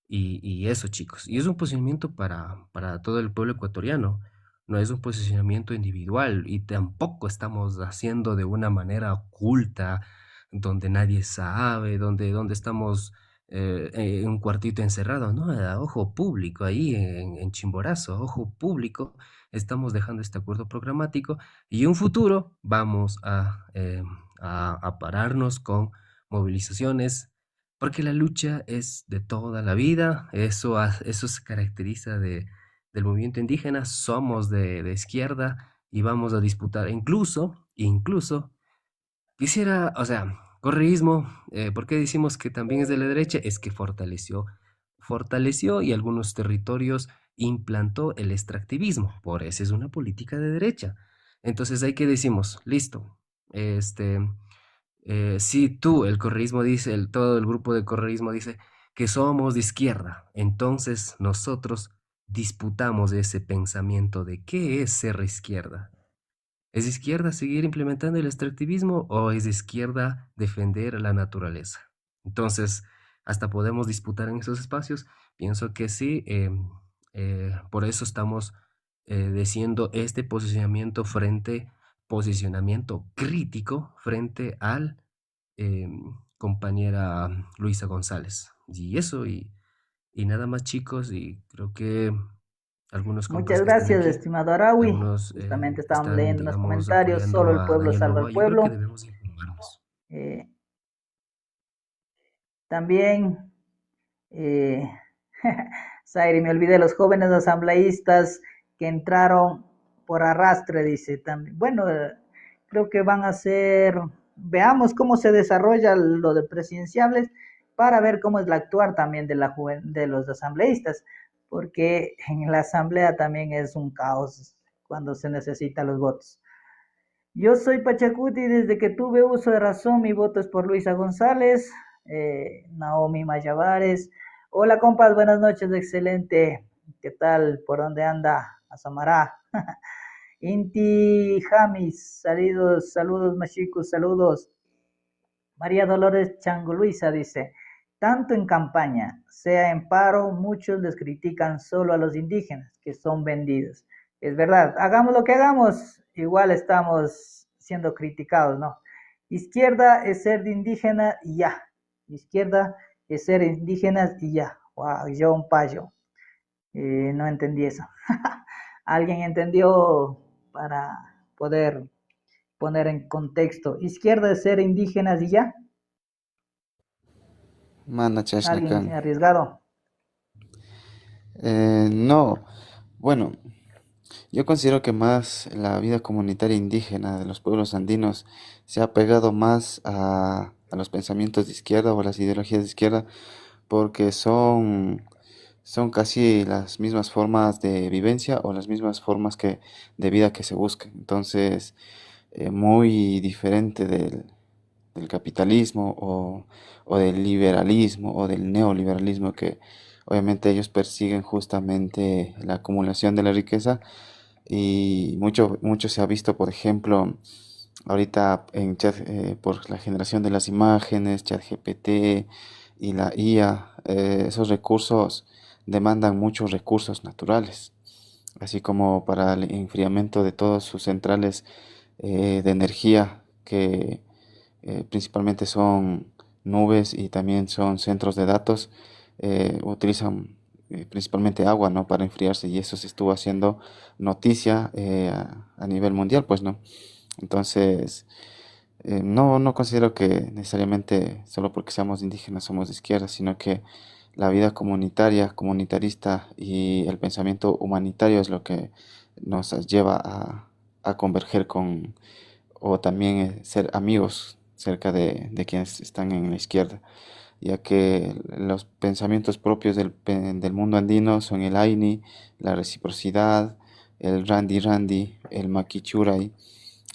y eso, chicos. Y es un posicionamiento para todo el pueblo ecuatoriano. No es un posicionamiento individual y tampoco estamos haciendo de una manera oculta, donde nadie sabe, donde estamos en un cuartito encerrado, ¿no? A ojo público, ahí en Chimborazo, ojo público, estamos dejando este acuerdo programático y en un futuro vamos a pararnos con movilizaciones, porque la lucha es de toda la vida, eso se caracteriza del movimiento indígena, somos de izquierda y vamos a disputar, incluso quisiera, o sea, correísmo, ¿por qué decimos que también es de la derecha? Es que fortaleció y algunos territorios implantó el extractivismo, por eso es una política de derecha. Entonces hay que decimos, listo, este, si tú, el correísmo dice, todo el grupo de correísmo dice que somos de izquierda, entonces nosotros disputamos ese pensamiento de qué es ser izquierda. ¿Es de izquierda seguir implementando el extractivismo o es de izquierda defender la naturaleza? Entonces, hasta podemos disputar en esos espacios. Pienso que sí, por eso estamos diciendo este posicionamiento frente posicionamiento crítico frente al compañera Luisa González. Y eso, y nada más, chicos, y creo que algunos compas Muchas que están gracias, aquí, estimado Araui. algunos Justamente estábamos están, leyendo unos digamos, comentarios. apoyando Solo el a pueblo Daniel salva al Noboa. Yo creo que pueblo. debemos informarnos. Eh, También, eh, Zaire, me olvidé, los jóvenes asambleístas que entraron por arrastre, dice también. Bueno, creo que van a ser, veamos cómo se desarrolla lo de presidenciables para ver cómo es la actuar también de los asambleístas, porque en la asamblea también es un caos cuando se necesitan los votos. Yo soy Pachacuti, desde que tuve uso de razón, mi voto es por Luisa González, Naomi Mayavares. Hola compas, buenas noches, excelente. ¿Qué tal? ¿Por dónde anda? Asamará. Inti Jamis, saludos, saludos machicos, saludos. María Dolores Chango Luisa dice, tanto en campaña, sea en paro, muchos les critican solo a los indígenas, que son vendidos. Es verdad, hagamos lo que hagamos, igual estamos siendo criticados, ¿no? Izquierda es ser de indígena y ya. Izquierda es ser indígenas y ya. Wow, John Payo. No entendí eso. ¿Alguien entendió para poder poner en contexto? Izquierda es ser indígenas y ya. Mana ¿Alguien Chashnakan. arriesgado? No, bueno, yo considero que más la vida comunitaria indígena de los pueblos andinos se ha pegado más a los pensamientos de izquierda o a las ideologías de izquierda porque son casi las mismas formas de vivencia o las mismas formas de vida que se buscan. Entonces, muy diferente del capitalismo o del liberalismo o del neoliberalismo que obviamente ellos persiguen justamente la acumulación de la riqueza y mucho se ha visto, por ejemplo, ahorita por la generación de las imágenes, ChatGPT y la IA, esos recursos demandan muchos recursos naturales, así como para el enfriamiento de todas sus centrales de energía que principalmente son nubes y también son centros de datos, utilizan principalmente agua, ¿no? Para enfriarse y eso se estuvo haciendo noticia a nivel mundial, pues, ¿no? Entonces, no considero que necesariamente solo porque seamos indígenas somos de izquierda, sino que la vida comunitaria, comunitarista y el pensamiento humanitario es lo que nos lleva a converger con, o también ser amigos cerca de quienes están en la izquierda, ya que los pensamientos propios del mundo andino son el Aini, la reciprocidad, el Randi Randi, el Maquichuray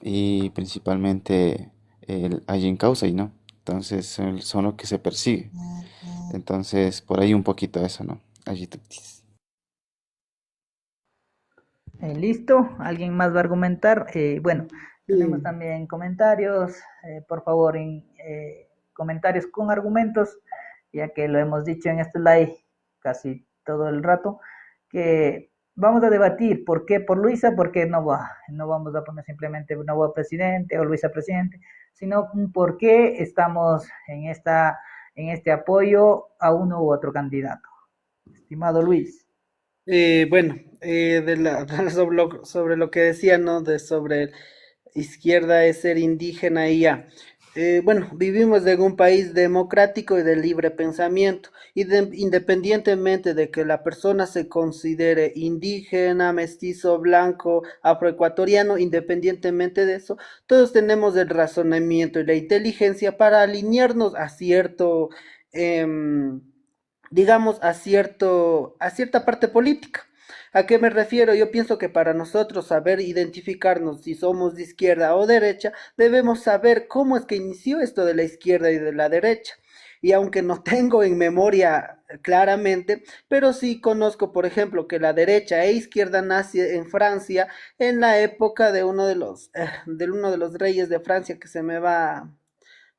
y principalmente el Ayin Kausai, ¿no? Entonces son lo que se persigue. Entonces, por ahí un poquito eso, ¿no? Ayitutis. Listo, ¿alguien más va a argumentar? Bueno, tenemos Sí. también comentarios, por favor, comentarios con argumentos, ya que lo hemos dicho en este live casi todo el rato, que vamos a debatir por qué por Luisa, por qué no va, no vamos a poner simplemente no va presidente o Luisa presidente, sino por qué estamos en este apoyo a uno u otro candidato. Estimado Luis. Bueno, sobre lo que decía, ¿no? Sobre izquierda es ser indígena y ya. Bueno, vivimos en un país democrático y de libre pensamiento, y independientemente de que la persona se considere indígena, mestizo, blanco, afroecuatoriano, independientemente de eso, todos tenemos el razonamiento y la inteligencia para alinearnos a cierto, em, digamos, a cierta parte política. ¿A qué me refiero? Yo pienso que para nosotros saber identificarnos si somos de izquierda o derecha, debemos saber cómo es que inició esto de la izquierda y de la derecha. Y aunque no tengo en memoria claramente, pero sí conozco, por ejemplo, que la derecha e izquierda nace en Francia en la época de uno de los reyes de Francia que se me va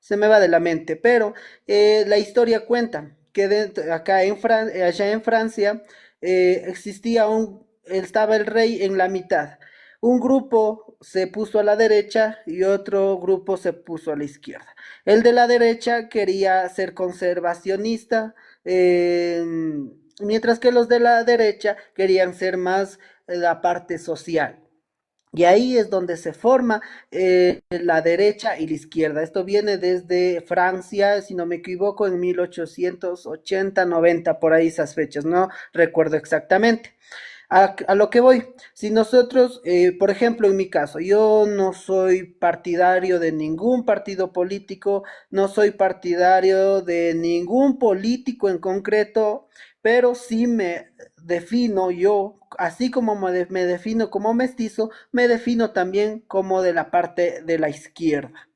de la mente, pero la historia cuenta que allá en Francia estaba el rey en la mitad. Un grupo se puso a la derecha y otro grupo se puso a la izquierda. El de la derecha quería ser conservacionista, mientras que los de la derecha querían ser más la parte social. Y ahí es donde se forma la derecha y la izquierda. Esto viene desde Francia, si no me equivoco, en 1880, 90, por ahí esas fechas, no recuerdo exactamente. A lo que voy, si nosotros, por ejemplo, en mi caso, yo no soy partidario de ningún partido político, no soy partidario de ningún político en concreto, pero sí me defino yo, así como me defino como mestizo, me defino también como de la parte de la izquierda.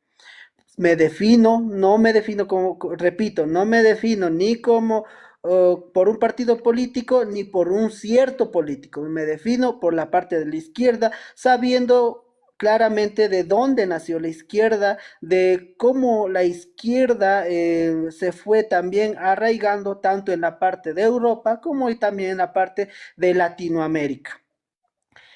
Me defino, no me defino como, repito, no me defino ni como por un partido político ni por un cierto político. Me defino por la parte de la izquierda, sabiendo claramente de dónde nació la izquierda, de cómo la izquierda se fue también arraigando tanto en la parte de Europa como y también en la parte de Latinoamérica.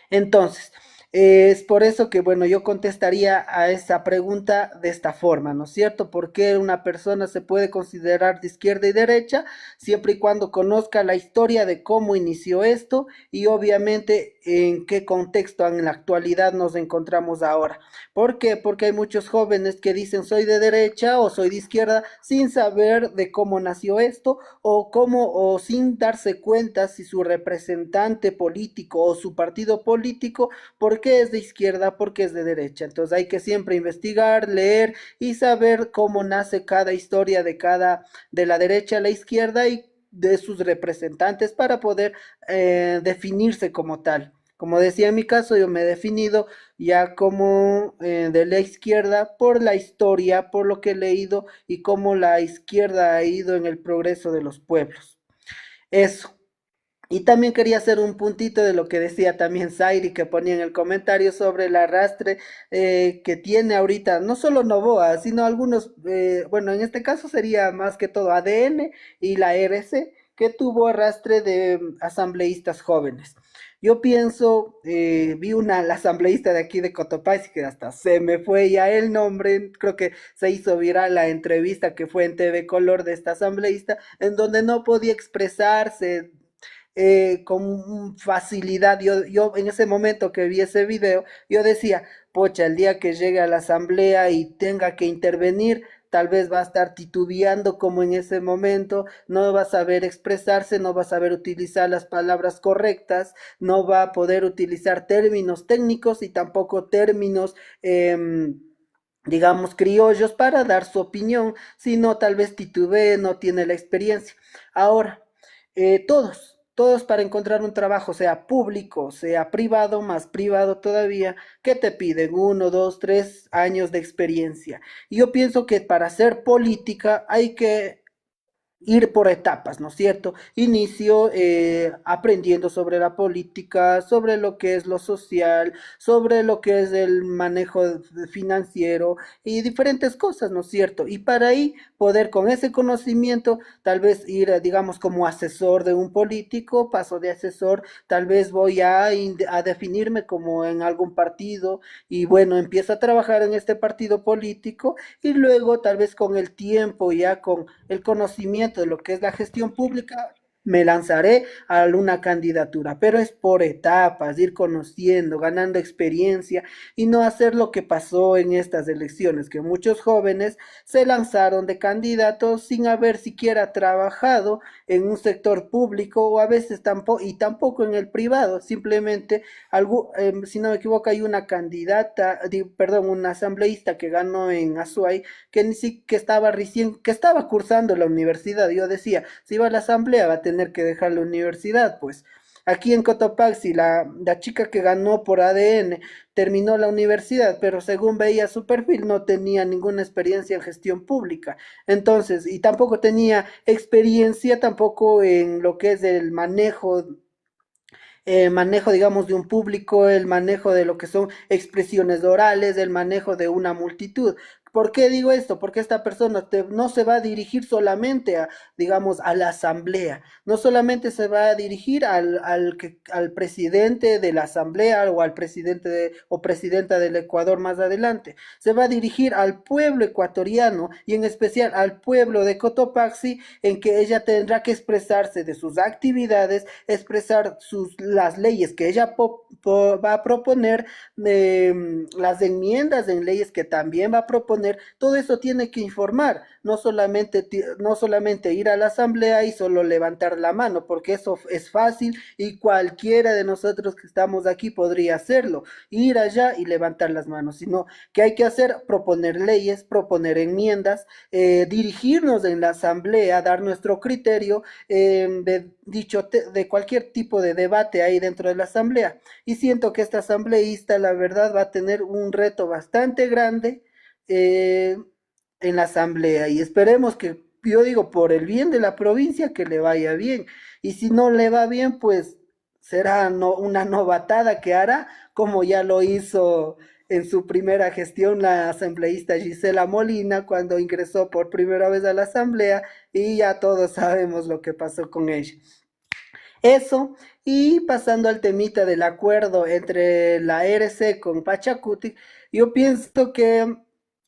Entonces, es por eso que, bueno, yo contestaría a esa pregunta de esta forma, ¿no es cierto? ¿Por qué una persona se puede considerar de izquierda y derecha siempre y cuando conozca la historia de cómo inició esto y obviamente en qué contexto en la actualidad nos encontramos ahora? ¿Por qué? Porque hay muchos jóvenes que dicen soy de derecha o soy de izquierda sin saber de cómo nació esto o cómo o sin darse cuenta si su representante político o su partido político por qué es de izquierda, por qué es de derecha. Entonces hay que siempre investigar, leer y saber cómo nace cada historia de la derecha a la izquierda y de sus representantes para poder definirse como tal. Como decía en mi caso, yo me he definido ya como de la izquierda por la historia, por lo que he leído y cómo la izquierda ha ido en el progreso de los pueblos. Eso. Y también quería hacer un puntito de lo que decía también Zairi, que ponía en el comentario sobre el arrastre que tiene ahorita, no solo Novoa, sino algunos, bueno, en este caso sería más que todo ADN y la RC, que tuvo arrastre de asambleístas jóvenes. Yo pienso, vi la asambleísta de aquí de Cotopaxi, que hasta se me fue ya el nombre, creo que se hizo viral la entrevista que fue en TV Color de esta asambleísta, en donde no podía expresarse con facilidad. Yo en ese momento que vi ese video, yo decía, pocha, el día que llegue a la asamblea y tenga que intervenir, tal vez va a estar titubeando como en ese momento, no va a saber expresarse, no va a saber utilizar las palabras correctas, no va a poder utilizar términos técnicos y tampoco términos digamos, criollos para dar su opinión, sino tal vez titubee, no tiene la experiencia. Ahora, todos para encontrar un trabajo, sea público, sea privado, más privado todavía, que te piden 1, 2, 3 años de experiencia. Y yo pienso que para hacer política hay que ir por etapas, ¿no es cierto? Inicio aprendiendo sobre la política, sobre lo que es lo social, sobre lo que es el manejo financiero y diferentes cosas, ¿no es cierto? Y para ahí poder con ese conocimiento tal vez ir, digamos, como asesor de un político, paso de asesor, tal vez voy a definirme como en algún partido y bueno, empiezo a trabajar en este partido político y luego tal vez con el tiempo, ya con el conocimiento de lo que es la gestión pública, me lanzaré a una candidatura, pero es por etapas, ir conociendo, ganando experiencia y no hacer lo que pasó en estas elecciones, que muchos jóvenes se lanzaron de candidatos sin haber siquiera trabajado en un sector público o a veces tampoco y tampoco en el privado, simplemente si no me equivoco hay una candidata, perdón, una asambleísta que ganó en Azuay que ni siquiera que estaba recién, que estaba cursando la universidad. Yo decía, si va a la asamblea va a tener que dejar la universidad, pues. Aquí en Cotopaxi, la chica que ganó por ADN terminó la universidad, pero según veía su perfil no tenía ninguna experiencia en gestión pública. Entonces, y tampoco tenía experiencia tampoco en lo que es el manejo, digamos, de un público, el manejo de lo que son expresiones orales, el manejo de una multitud. ¿Por qué digo esto? Porque esta persona no se va a dirigir solamente a, digamos, a la asamblea, no solamente se va a dirigir al presidente de la asamblea o al presidente o presidenta del Ecuador más adelante, se va a dirigir al pueblo ecuatoriano y en especial al pueblo de Cotopaxi, en que ella tendrá que expresarse de sus actividades, expresar las leyes que ella va a proponer, las enmiendas en leyes que también va a proponer. Todo eso tiene que informar, no solamente ir a la asamblea y solo levantar la mano, porque eso es fácil y cualquiera de nosotros que estamos aquí podría hacerlo, ir allá y levantar las manos, sino que hay que hacer, proponer leyes, proponer enmiendas, dirigirnos en la asamblea, dar nuestro criterio, de cualquier tipo de debate ahí dentro de la asamblea. Y siento que esta asambleísta, la verdad, va a tener un reto bastante grande, eh, en la asamblea, y esperemos que, yo digo, por el bien de la provincia, que le vaya bien. Y si no le va bien, pues será una novatada que hará, como ya lo hizo en su primera gestión la asambleísta Gisela Molina cuando ingresó por primera vez a la asamblea, y ya todos sabemos lo que pasó con ella. Eso, y pasando al temita del acuerdo entre la RC con Pachacuti, yo pienso que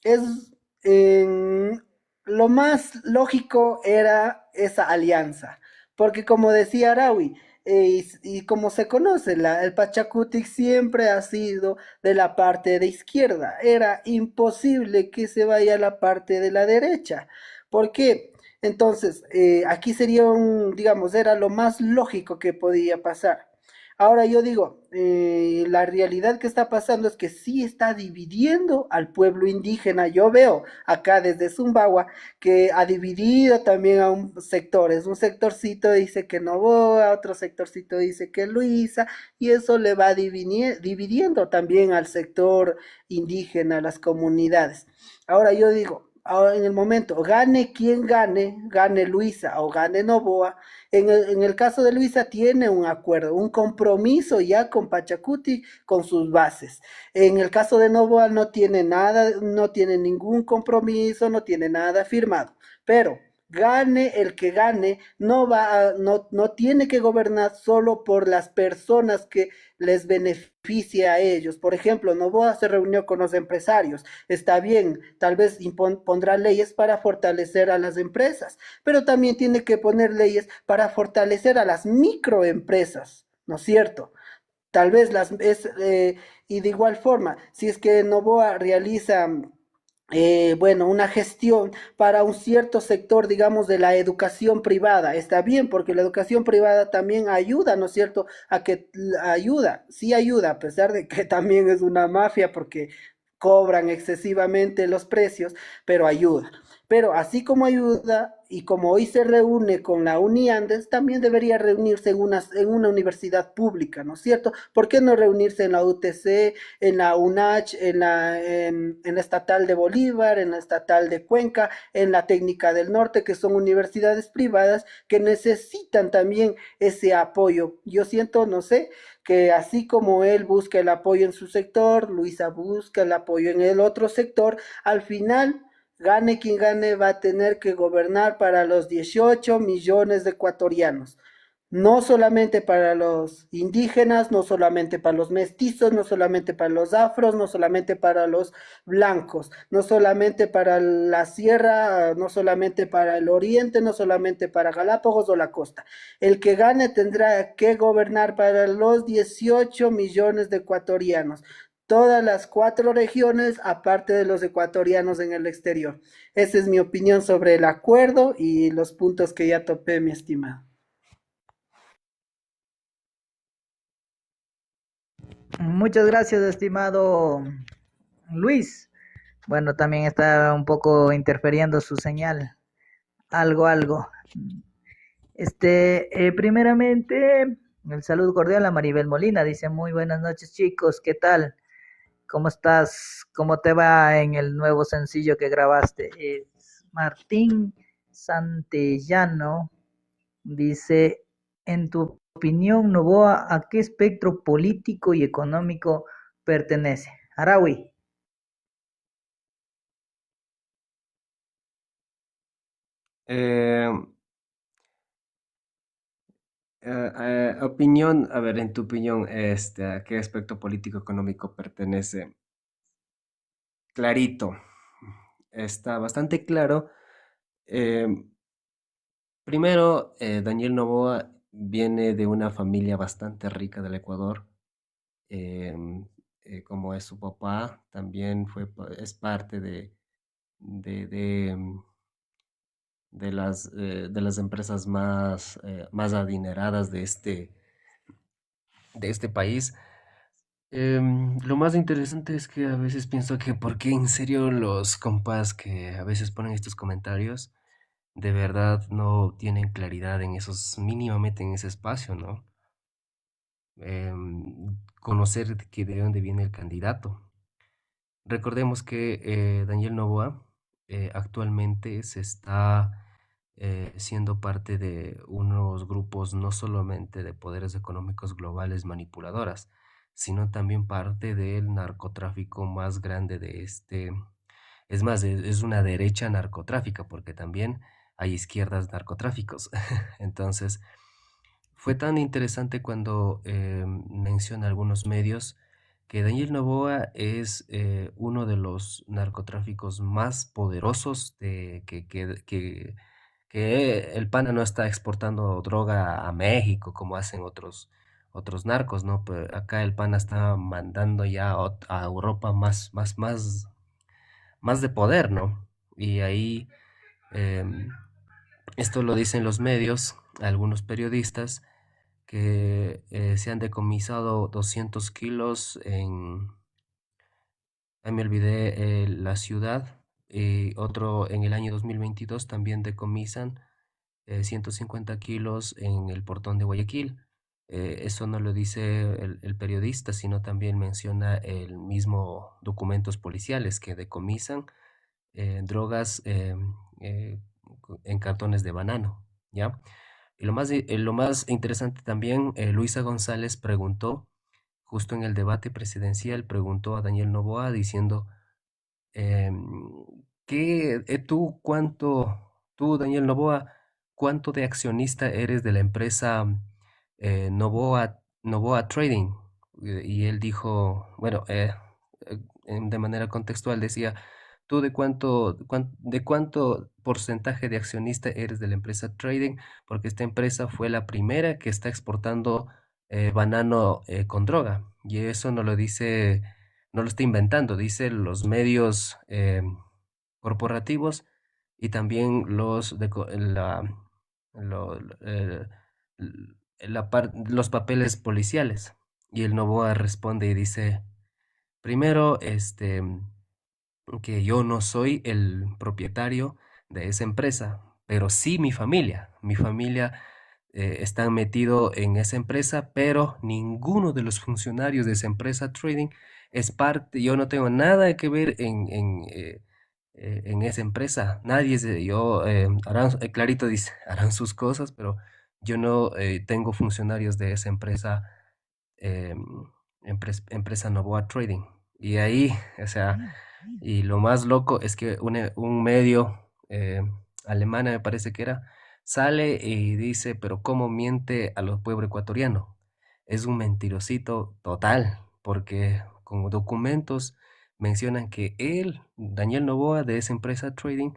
es, en, lo más lógico era esa alianza, porque como decía Araui, y como se conoce, el Pachacutic siempre ha sido de la parte de izquierda, era imposible que se vaya a la parte de la derecha. ¿Por qué? Entonces, aquí sería digamos, era lo más lógico que podía pasar. Ahora yo digo, la realidad que está pasando es que sí está dividiendo al pueblo indígena. Yo veo acá desde Zumbagua que ha dividido también a un sectores. Un sectorcito dice que Novoa, otro sectorcito dice que Luisa, y eso le va dividiendo también al sector indígena, a las comunidades. Ahora yo digo, ahora en el momento, gane quien gane, gane Luisa o gane Novoa, en el caso de Luisa tiene un acuerdo, un compromiso ya con Pachacuti, con sus bases. En el caso de Novoa no tiene nada, no tiene ningún compromiso, no tiene nada firmado. Pero gane el que gane, no tiene que gobernar solo por las personas que les beneficia a ellos. Por ejemplo, Novoa se reunió con los empresarios. Está bien, tal vez pondrá leyes para fortalecer a las empresas, pero también tiene que poner leyes para fortalecer a las microempresas, ¿no es cierto? Tal vez y de igual forma, si es que Novoa realiza, bueno, una gestión para un cierto sector, digamos, de la educación privada. Está bien, porque la educación privada también ayuda, ¿no es cierto? Ayuda, sí ayuda, a pesar de que también es una mafia porque cobran excesivamente los precios, pero ayuda. Pero así como ayuda y como hoy se reúne con la UNIANDES, también debería reunirse en una universidad pública, ¿no es cierto? ¿Por qué no reunirse en la UTC, en la UNACH, en la Estatal de Bolívar, en la Estatal de Cuenca, en la Técnica del Norte, que son universidades privadas que necesitan también ese apoyo? Yo siento, no sé, que así como él busca el apoyo en su sector, Luisa busca el apoyo en el otro sector, al final, gane quien gane, va a tener que gobernar para los 18 millones de ecuatorianos. No solamente para los indígenas, no solamente para los mestizos, no solamente para los afros, no solamente para los blancos, no solamente para la sierra, no solamente para el oriente, no solamente para Galápagos o la costa. El que gane tendrá que gobernar para los 18 millones de ecuatorianos, todas las 4 regiones, aparte de los ecuatorianos en el exterior. Esa es mi opinión sobre el acuerdo y los puntos que ya topé, mi estimado. Muchas gracias, estimado Luis. Bueno, también está un poco interfiriendo su señal. Algo, algo. Primeramente, el saludo cordial a Maribel Molina. Dice, muy buenas noches, chicos. ¿Qué tal? ¿Cómo estás? ¿Cómo te va en el nuevo sencillo que grabaste? Martín Santellano dice, en tu opinión, Novoa, ¿a qué espectro político y económico pertenece? Araui. Eh, Opinión, a ver, en tu opinión, ¿a qué aspecto político económico pertenece? Clarito, está bastante claro. Eh, Primero, Daniel Noboa viene de una familia bastante rica del Ecuador. em, Como es su papá, también es parte de, de, em, de las empresas más adineradas de este país. Lo más interesante es que a veces pienso que por qué en serio los compas que a veces ponen estos comentarios de verdad no tienen claridad en esos, mínimamente en ese espacio, ¿no? Conocer de dónde viene el candidato. Recordemos que Daniel Noboa actualmente se está siendo parte de unos grupos no solamente de poderes económicos globales manipuladoras, sino también parte del narcotráfico más grande de este. Es más, es una derecha narcotráfica, porque también hay izquierdas narcotráficos. Entonces, fue tan interesante cuando menciona algunos medios que Daniel Noboa es uno de los narcotráficos más poderosos que el pana no está exportando droga a México como hacen otros narcos, ¿no? Pero acá el pana está mandando ya a Europa más de poder, ¿no? Y ahí em, esto lo dicen los medios, algunos periodistas, que se han decomisado 200 kilos me olvidé la ciudad, y otro en el año 2022 también decomisan 150 kilos en el portón de Guayaquil. Eso no lo dice el periodista, sino también menciona el mismo documentos policiales que decomisan drogas en cartones de banano, ¿ya? Y lo más interesante también, Luisa González preguntó, justo en el debate presidencial, preguntó a Daniel Noboa diciendo, em, tú, Daniel Noboa, cuánto de accionista eres de la empresa Noboa Trading? Y él dijo, bueno, de manera contextual decía, ¿tú de cuánto porcentaje de accionista eres de la empresa Trading? Porque esta empresa fue la primera que está exportando banano con droga. Y eso no lo está inventando, dice los medios corporativos y también los papeles policiales. Y el Novoa responde y dice, primero, que yo no soy el propietario de esa empresa, pero sí mi familia. Mi familia está metido en esa empresa, pero ninguno de los funcionarios de esa empresa trading es parte, yo no tengo nada que ver en esa empresa. Nadie es yo, Clarito dice, harán sus cosas, pero yo no tengo funcionarios de esa empresa, em, empresa Novoa Trading. Y ahí, o sea, y lo más loco es que un medio alemán, me parece que era, sale y dice, pero ¿cómo miente a los pueblos ecuatorianos? Es un mentirosito total, porque con documentos mencionan que él, Daniel Noboa, de esa empresa Trading,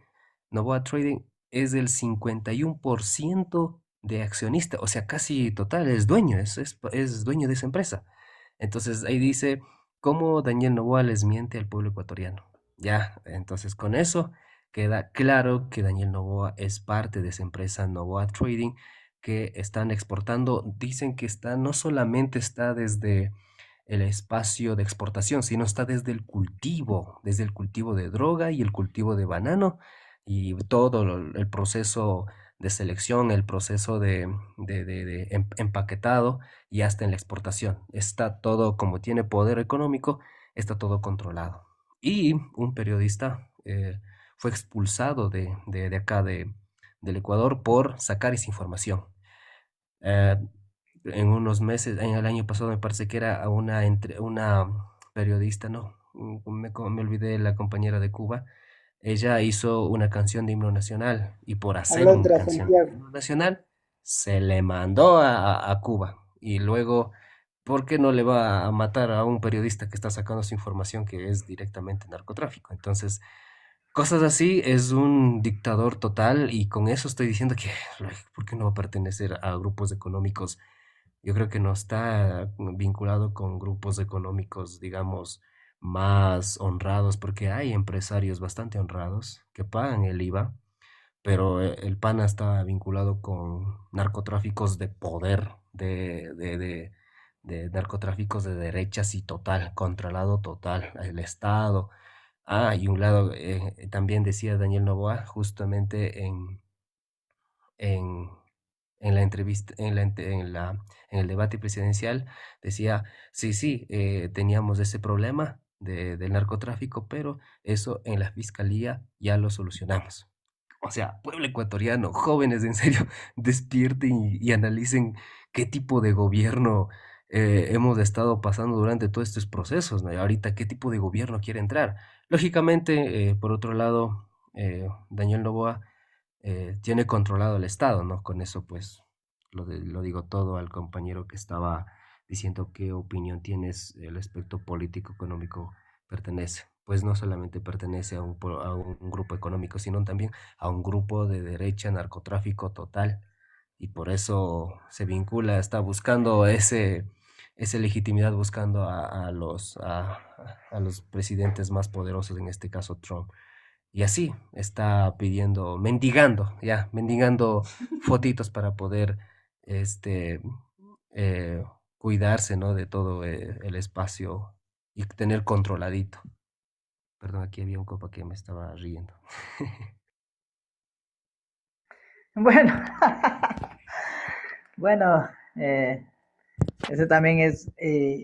Noboa Trading, es del 51% de accionista, o sea, casi total, es dueño, es dueño de esa empresa. Entonces ahí dice, ¿cómo Daniel Noboa les miente al pueblo ecuatoriano? Ya, entonces con eso queda claro que Daniel Noboa es parte de esa empresa Noboa Trading que están exportando. Dicen que no solamente está desde el espacio de exportación, sino está desde el cultivo de droga y el cultivo de banano y todo el proceso de selección, el proceso de empaquetado y hasta en la exportación. Está todo, como tiene poder económico, está todo controlado. Y un periodista fue expulsado de acá del Ecuador por sacar esa información. Eh, en unos meses, en el año pasado me parece que era una periodista, no, me olvidé la compañera de Cuba, ella hizo una canción de himno nacional y por hacer una Alondra canción de Santiago. himno nacional se le mandó a Cuba. Y luego, ¿por qué no le va a matar a un periodista que está sacando su información que es directamente narcotráfico? Entonces, cosas así, es un dictador total y con eso estoy diciendo que, ¿por qué no va a pertenecer a grupos económicos? Yo creo que no está vinculado con grupos económicos, digamos, más honrados, porque hay empresarios bastante honrados que pagan el IVA, pero el PANA está vinculado con narcotráficos de poder, de narcotráficos de derechas y total, controlado total, el Estado. Ah, y un lado, también decía Daniel Noboa, justamente en, en la entrevista, en el debate presidencial, decía, sí, sí, teníamos ese problema del narcotráfico, pero eso en la fiscalía ya lo solucionamos. O sea, pueblo ecuatoriano, jóvenes, en serio, despierten y analicen qué tipo de gobierno hemos estado pasando durante todos estos procesos, ¿no? Y ahorita, ¿qué tipo de gobierno quiere entrar? Lógicamente, por otro lado, Daniel Noboa tiene controlado el Estado, ¿no? Con eso, pues, lo digo todo al compañero que estaba diciendo qué opinión tienes el aspecto político económico pertenece. Pues no solamente pertenece a un grupo económico, sino también a un grupo de derecha, narcotráfico total. Y por eso se vincula, está buscando esa legitimidad, buscando a los presidentes más poderosos, en este caso Trump. Y así está pidiendo, mendigando, ya, mendigando fotitos para poder este, eh, cuidarse, ¿no? De todo el espacio y tener controladito. Perdón, aquí había un copa que me estaba riendo. Bueno, bueno, ese también es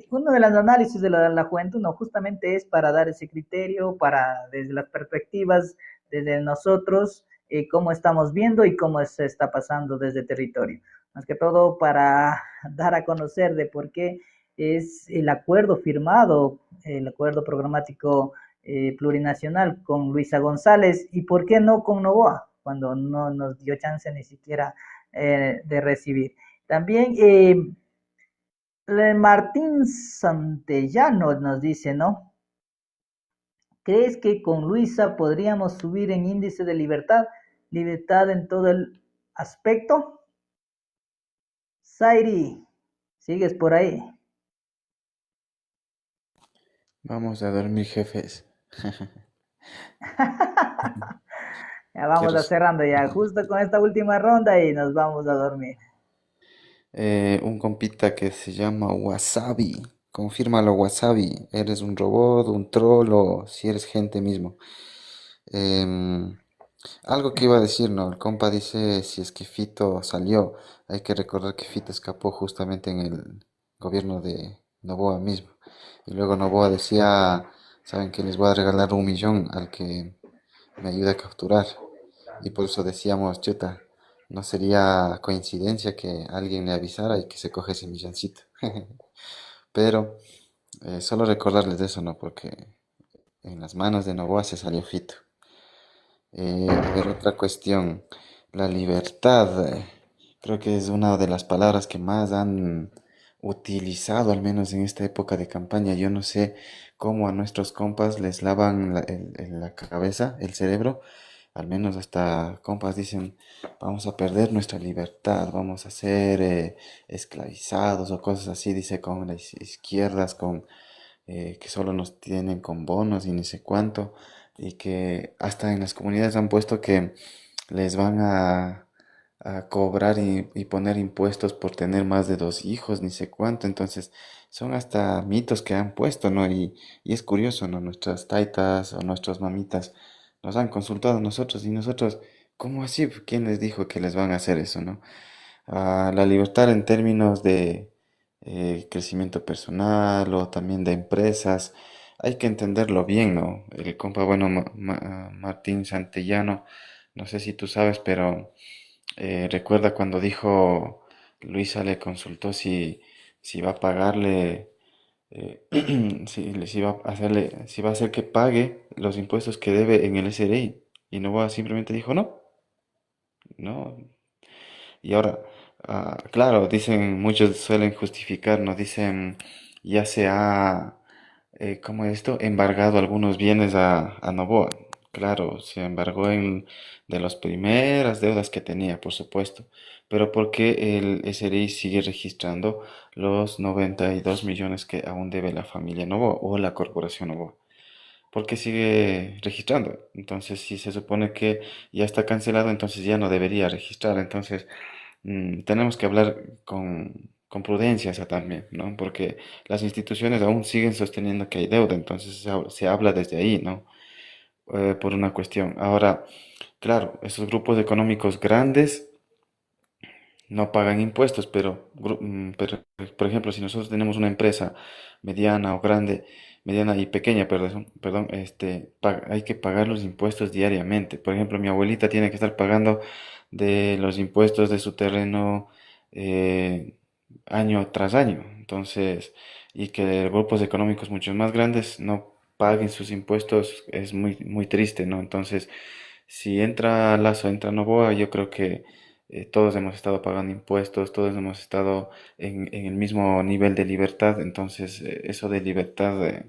uno de los análisis de la juventud, no justamente es para dar ese criterio, para desde las perspectivas, desde nosotros, cómo estamos viendo y cómo se está pasando desde el territorio. Más que todo para dar a conocer de por qué es el acuerdo firmado, el acuerdo programático plurinacional con Luisa González y por qué no con Novoa, cuando no nos dio chance ni siquiera de recibir. También Martín Santellano nos dice, ¿no? ¿Crees que con Luisa podríamos subir en índice de libertad? Libertad en todo el aspecto. Zairi, ¿sigues por ahí? Vamos a dormir, jefes. Ya Quiero... vamos a cerrando ya, justo con esta última ronda y nos vamos a dormir. Un compita que se llama Wasabi. Confírmalo, Wasabi. ¿Eres un robot, un troll o si eres gente mismo? Em, Algo que iba a decir, ¿no? El compa dice si es que Fito salió. Hay que recordar que Fito escapó justamente en el gobierno de Noboa mismo. Y luego Noboa decía, ¿saben que les voy a regalar 1 millón al que me ayude a capturar? Y por eso decíamos, chuta, no sería coincidencia que alguien le avisara y que se coge ese milloncito. Pero solo recordarles de eso, ¿no? Porque en las manos de Noboa se salió Fito. A ver, otra cuestión. La libertad. Creo que es una de las palabras que más han utilizado, al menos en esta época de campaña. Yo no sé cómo a nuestros compas les lavan la cabeza, el cerebro. Al menos hasta compas dicen, vamos a perder nuestra libertad, vamos a ser esclavizados o cosas así, dice con las izquierdas, con que solo nos tienen con bonos y ni sé cuánto, y que hasta en las comunidades han puesto que les van a cobrar y poner impuestos por tener más de 2 hijos, ni sé cuánto. Entonces son hasta mitos que han puesto, ¿no? Y es curioso, ¿no? Nuestras taitas o nuestras mamitas nos han consultado a nosotros y nosotros, ¿cómo así? ¿Quién les dijo que les van a hacer eso, no? La libertad en términos de crecimiento personal o también de empresas, hay que entenderlo bien, ¿no? El compa, bueno, Martín Santellano, no sé si tú sabes, pero recuerda cuando dijo, Luisa le consultó si va a pagarle si va a hacerle, si va a hacer que pague los impuestos que debe en el SRI. Y Novoa simplemente dijo no, no. Y ahora, claro, dicen, muchos suelen justificar, nos dicen, ya se ha, ¿cómo es esto? Embargado algunos bienes a Novoa. Claro, se embargó de las primeras deudas que tenía, por supuesto. Pero porque el SRI sigue registrando los 92 millones que aún debe la familia Novoa o la corporación Novoa? Porque sigue registrando. Entonces, si se supone que ya está cancelado, entonces ya no debería registrar. Entonces, tenemos que hablar con prudencia esa también, ¿no? Porque las instituciones aún siguen sosteniendo que hay deuda, entonces se habla desde ahí, ¿no? Por una cuestión. Ahora, claro, esos grupos económicos grandes no pagan impuestos, pero, por ejemplo, si nosotros tenemos una empresa mediana o grande, mediana y pequeña, perdón, hay que pagar los impuestos diariamente. Por ejemplo, mi abuelita tiene que estar pagando de los impuestos de su terreno eh, año tras año. Entonces, y que grupos económicos mucho más grandes no paguen sus impuestos es muy, muy triste, ¿no? Entonces, si entra Lazo, entra Novoa, yo creo que todos hemos estado pagando impuestos, todos hemos estado en el mismo nivel de libertad, entonces eso de libertad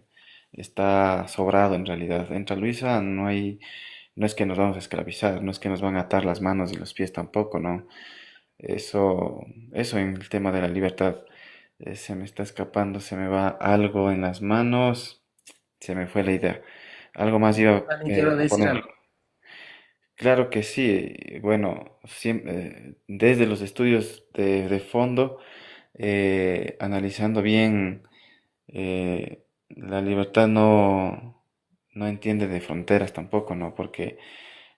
está sobrado en realidad. Entra Luisa, no es que nos vamos a esclavizar, no es que nos van a atar las manos y los pies tampoco, ¿no? Eso en el tema de la libertad, se me está escapando, se me va algo en las manos, se me fue la idea. Algo más iba También quiero a decir poner. algo. Claro que sí, bueno, desde los estudios de fondo, analizando bien, la libertad no entiende de fronteras tampoco, ¿no? Porque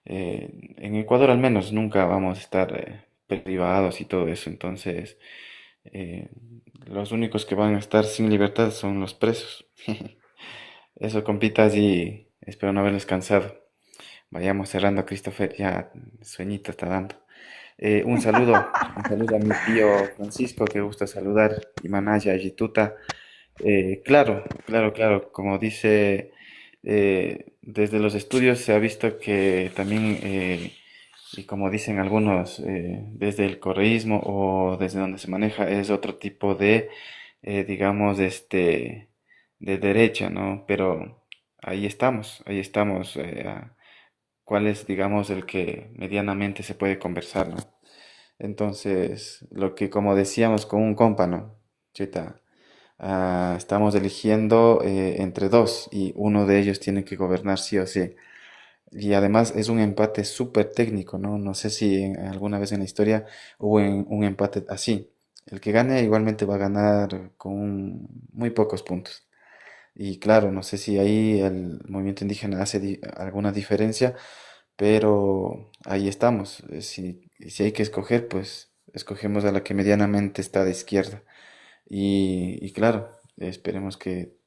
en Ecuador al menos nunca vamos a estar privados y todo eso, entonces eh, los únicos que van a estar sin libertad son los presos. Eso, compitas, y espero no haberles cansado. Vayamos cerrando, Christopher, ya sueñito está dando. Un saludo a mi tío Francisco, que gusta saludar, y Manaya, y Tuta. Claro, como dice, desde los estudios se ha visto que también, y como dicen algunos, desde el correísmo o desde donde se maneja, es otro tipo de, digamos, de derecha, ¿no? Pero ahí estamos. ¿Cuál es, digamos, el que medianamente se puede conversar, ¿no? Entonces, lo que como decíamos con un compa, ¿no? Chuta, estamos eligiendo entre dos y uno de ellos tiene que gobernar sí o sí. Y además es un empate súper técnico, ¿no? No sé si alguna vez en la historia hubo un empate así. El que gane igualmente va a ganar con muy pocos puntos. Y claro, no sé si ahí el movimiento indígena hace alguna diferencia, pero ahí estamos. Si hay que escoger, pues escogemos a la que medianamente está de izquierda. Y claro, esperemos que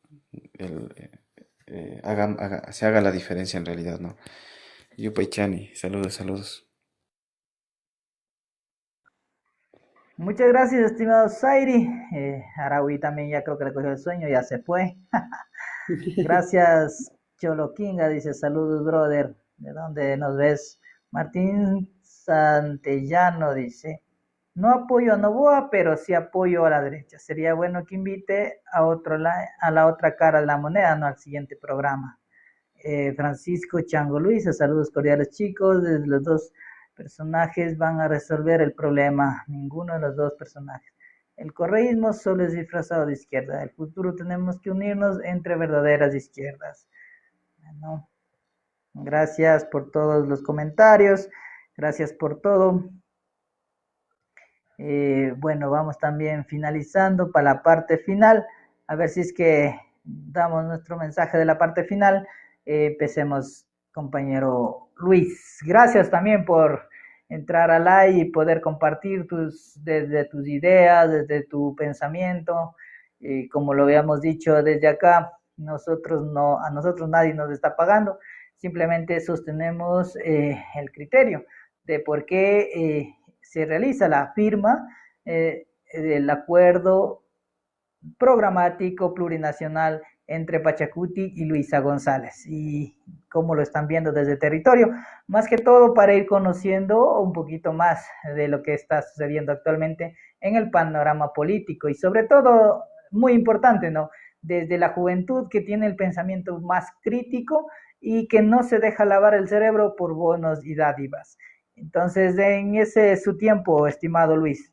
se haga la diferencia en realidad, ¿no? Yupay saludos, saludos. Muchas gracias, estimado Zairi. Araui también ya creo que le cogió el sueño, ya se fue. Gracias, Cholo Kinga, dice saludos, brother. ¿De dónde nos ves? Martín Santellano dice, no apoyo a Novoa, pero sí apoyo a la derecha. Sería bueno que invite a la otra cara de la moneda, no al siguiente programa. Francisco Chango Luisa, saludos cordiales chicos, desde los dos personajes van a resolver el problema, ninguno de los dos personajes. El correísmo solo es disfrazado de izquierda, el futuro tenemos que unirnos entre verdaderas izquierdas. Bueno, gracias por todos los comentarios, gracias por todo. Bueno, vamos también finalizando para la parte final, a ver si es que damos nuestro mensaje de la parte final. Empecemos, compañero Luis. Gracias también por entrar al live y poder compartir desde tus ideas, desde tu pensamiento. Como lo habíamos dicho desde acá, a nosotros nadie nos está pagando, simplemente sostenemos el criterio de por qué se realiza la firma del acuerdo programático plurinacional entre Pachacuti y Luisa González, y cómo lo están viendo desde territorio, más que todo para ir conociendo un poquito más de lo que está sucediendo actualmente en el panorama político y sobre todo, muy importante, ¿no? Desde la juventud que tiene el pensamiento más crítico y que no se deja lavar el cerebro por bonos y dádivas. Entonces, en ese es su tiempo, estimado Luis.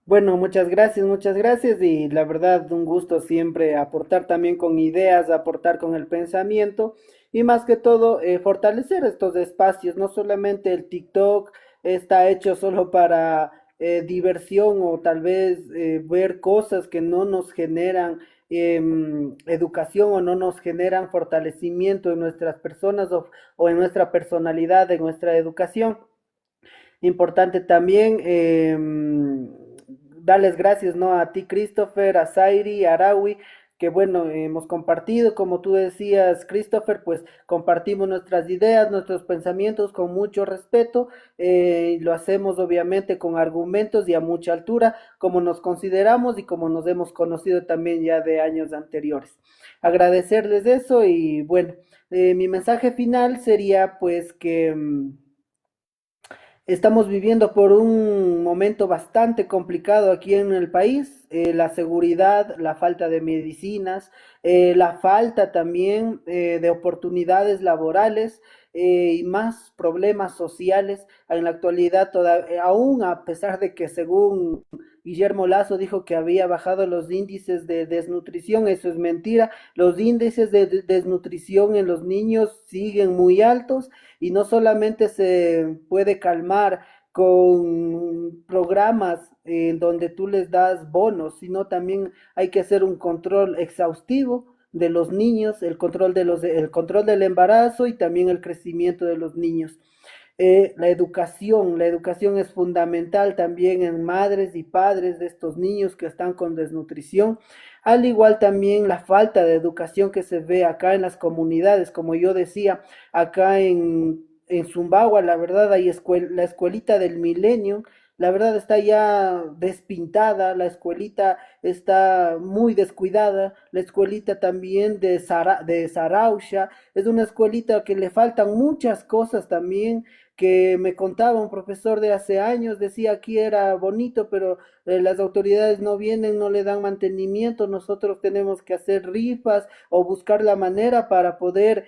Bueno, muchas gracias y la verdad un gusto siempre aportar también con ideas, aportar con el pensamiento y más que todo fortalecer estos espacios, no solamente el TikTok está hecho solo para diversión o tal vez ver cosas que no nos generan educación o no nos generan fortalecimiento en nuestras personas o en nuestra personalidad, en nuestra educación. Importante también darles gracias, ¿no? A ti, Christopher, a Zairi, a Arawi, que bueno, hemos compartido, como tú decías, Christopher, pues compartimos nuestras ideas, nuestros pensamientos con mucho respeto, lo hacemos obviamente con argumentos y a mucha altura, como nos consideramos y como nos hemos conocido también ya de años anteriores. Agradecerles eso y bueno, mi mensaje final sería pues que estamos viviendo por un momento bastante complicado aquí en el país, la seguridad, la falta de medicinas, la falta también de oportunidades laborales y más problemas sociales en la actualidad, aún a pesar de que según Guillermo Lazo dijo que había bajado los índices de desnutrición, eso es mentira, los índices de desnutrición en los niños siguen muy altos y no solamente se puede calmar con programas en donde tú les das bonos, sino también hay que hacer un control exhaustivo de los niños, el control del embarazo y también el crecimiento de los niños. La educación es fundamental también en madres y padres de estos niños que están con desnutrición, al igual también la falta de educación que se ve acá en las comunidades, como yo decía, acá en Zumbagua, la verdad hay la escuelita del milenio, la verdad está ya despintada, la escuelita está muy descuidada, la escuelita también de Sarausha, es una escuelita que le faltan muchas cosas también, que me contaba un profesor de hace años, decía aquí era bonito, pero las autoridades no vienen, no le dan mantenimiento, nosotros tenemos que hacer rifas o buscar la manera para poder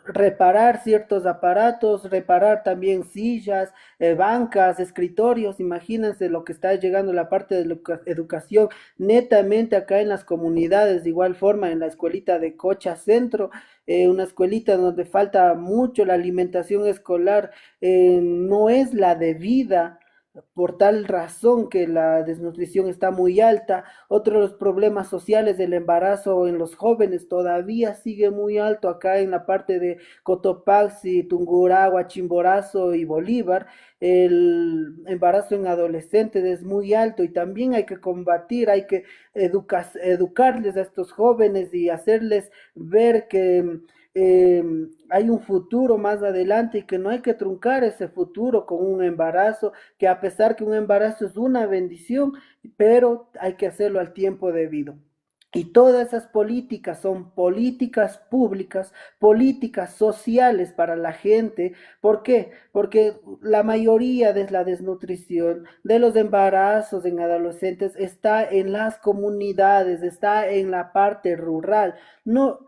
reparar ciertos aparatos, reparar también sillas, bancas, escritorios. Imagínense lo que está llegando la parte de la educación netamente acá en las comunidades, de igual forma en la escuelita de Cocha Centro, una escuelita donde falta mucho la alimentación escolar, no es la debida. Por tal razón que la desnutrición está muy alta, otro de los problemas sociales del embarazo en los jóvenes todavía sigue muy alto acá en la parte de Cotopaxi, Tungurahua, Chimborazo y Bolívar. El embarazo en adolescentes es muy alto y también hay que combatir, hay que educarles a estos jóvenes y hacerles ver que eh, hay un futuro más adelante y que no hay que truncar ese futuro con un embarazo, que a pesar que un embarazo es una bendición, pero hay que hacerlo al tiempo debido. Y todas esas políticas son políticas públicas, políticas sociales para la gente. ¿Por qué? Porque la mayoría de la desnutrición, de los embarazos en adolescentes está en las comunidades, está en la parte rural. No,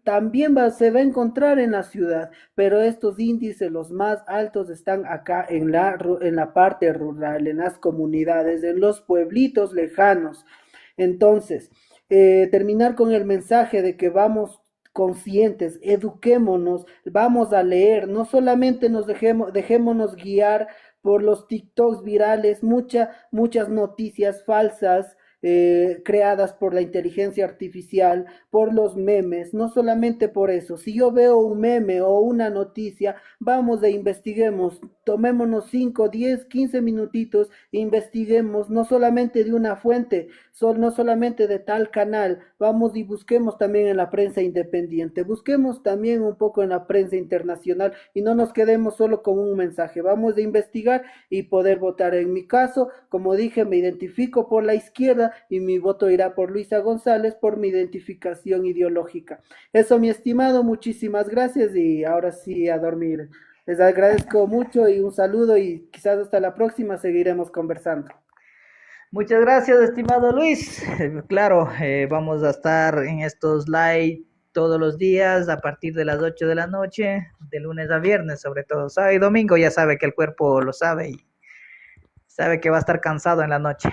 también se va a encontrar en la ciudad, pero estos índices, los más altos, están acá en la parte rural, en las comunidades, en los pueblitos lejanos. Entonces, terminar con el mensaje de que vamos conscientes, eduquémonos, vamos a leer, no solamente dejémonos guiar por los TikToks virales, muchas noticias falsas, creadas por la inteligencia artificial, por los memes, no solamente por eso. Si yo veo un meme o una noticia, vamos e investiguemos, tomémonos 5, 10, 15 minutitos, e investiguemos no solamente de una fuente, no solamente de tal canal, vamos y busquemos también en la prensa independiente, busquemos también un poco en la prensa internacional y no nos quedemos solo con un mensaje, vamos a investigar y poder votar. En mi caso, como dije, me identifico por la izquierda y mi voto irá por Luisa González por mi identificación ideológica. Eso, mi estimado, muchísimas gracias y ahora sí a dormir. Les agradezco mucho y un saludo y quizás hasta la próxima seguiremos conversando. Muchas gracias, estimado Luis. Claro, vamos a estar en estos live todos los días a partir de las 8 de la noche, de lunes a viernes, sobre todo sábado y domingo. Ya sabe que el cuerpo lo sabe y sabe que va a estar cansado en la noche.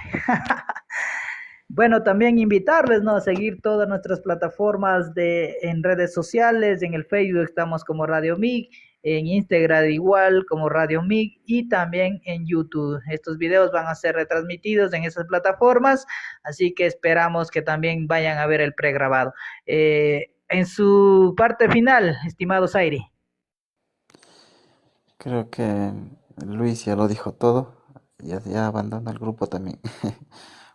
Bueno, también invitarles, ¿no?, a seguir todas nuestras plataformas en redes sociales. En el Facebook estamos como Radio MIG, en Instagram igual como Radio MIG y también en YouTube. Estos videos van a ser retransmitidos en esas plataformas, así que esperamos que también vayan a ver el pregrabado. En su parte final, estimado Zairi. Creo que Luis ya lo dijo todo, ya abandona el grupo también.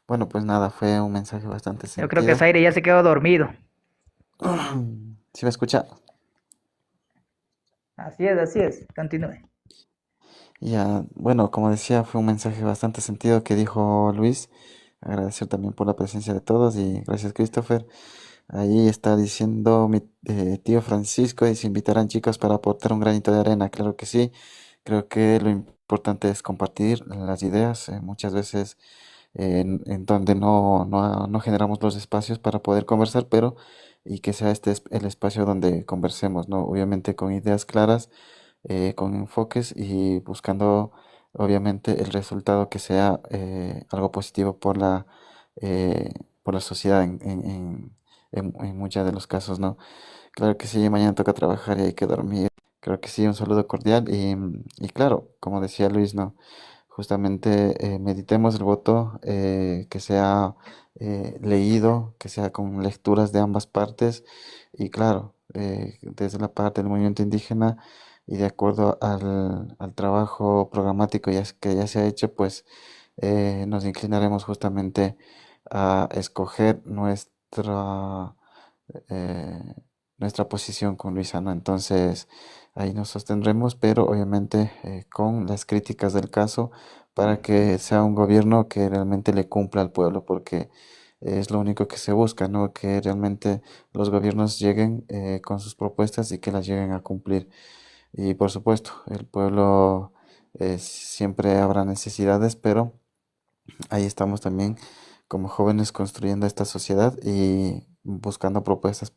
Bueno, pues nada, fue un mensaje bastante Yo creo que sentido. Zairi ya se quedó dormido. ¿Sí me escucha? Así es, continúe. Ya, bueno, como decía, fue un mensaje bastante sentido que dijo Luis. Agradecer también por la presencia de todos y gracias, Christopher. Ahí está diciendo mi tío Francisco, y se invitarán chicos para aportar un granito de arena. Claro que sí, creo que lo importante es compartir las ideas. Muchas veces en donde no generamos los espacios para poder conversar, pero y que sea este el espacio donde conversemos, ¿no? Obviamente con ideas claras, con enfoques y buscando obviamente el resultado que sea algo positivo eh, por la sociedad en muchos de los casos, ¿no? Claro que sí, mañana toca trabajar y hay que dormir. Creo que sí, un saludo cordial y claro, como decía Luis, ¿no? Justamente meditemos el voto, que sea leído, que sea con lecturas de ambas partes y claro, desde la parte del movimiento indígena y de acuerdo al trabajo programático que ya se ha hecho, pues nos inclinaremos justamente a escoger eh, nuestra posición con Luisa, ¿no? Entonces ahí nos sostendremos, pero obviamente con las críticas del caso para que sea un gobierno que realmente le cumpla al pueblo, porque es lo único que se busca, ¿no? Que realmente los gobiernos lleguen con sus propuestas y que las lleguen a cumplir. Y por supuesto, el pueblo siempre habrá necesidades, pero ahí estamos también como jóvenes construyendo esta sociedad y buscando propuestas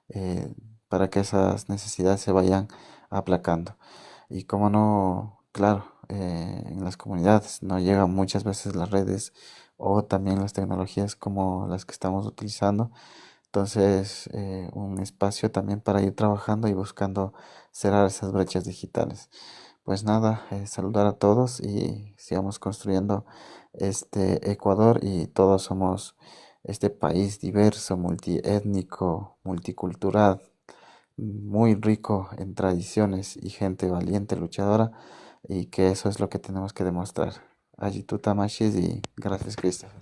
eh, para que esas necesidades se vayan aplacando. Y como no, claro, en las comunidades no llegan muchas veces las redes o también las tecnologías como las que estamos utilizando. Entonces, un espacio también para ir trabajando y buscando cerrar esas brechas digitales. Pues nada, saludar a todos y sigamos construyendo este Ecuador y todos somos este país diverso, multiétnico, multicultural, muy rico en tradiciones y gente valiente, luchadora, y que eso es lo que tenemos que demostrar. Allí tú tamashis y gracias, Christopher.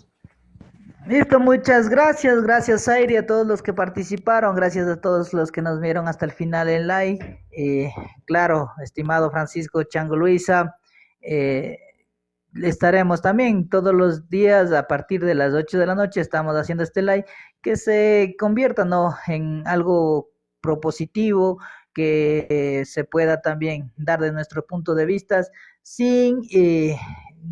Listo, muchas gracias, gracias Aire, a todos los que participaron, gracias a todos los que nos vieron hasta el final en live. Claro, estimado Francisco Chango Luisa, eh, estaremos también todos los días a partir de las 8 de la noche, estamos haciendo este live, que se convierta, ¿no?, en algo propositivo, que se pueda también dar de nuestro punto de vista sin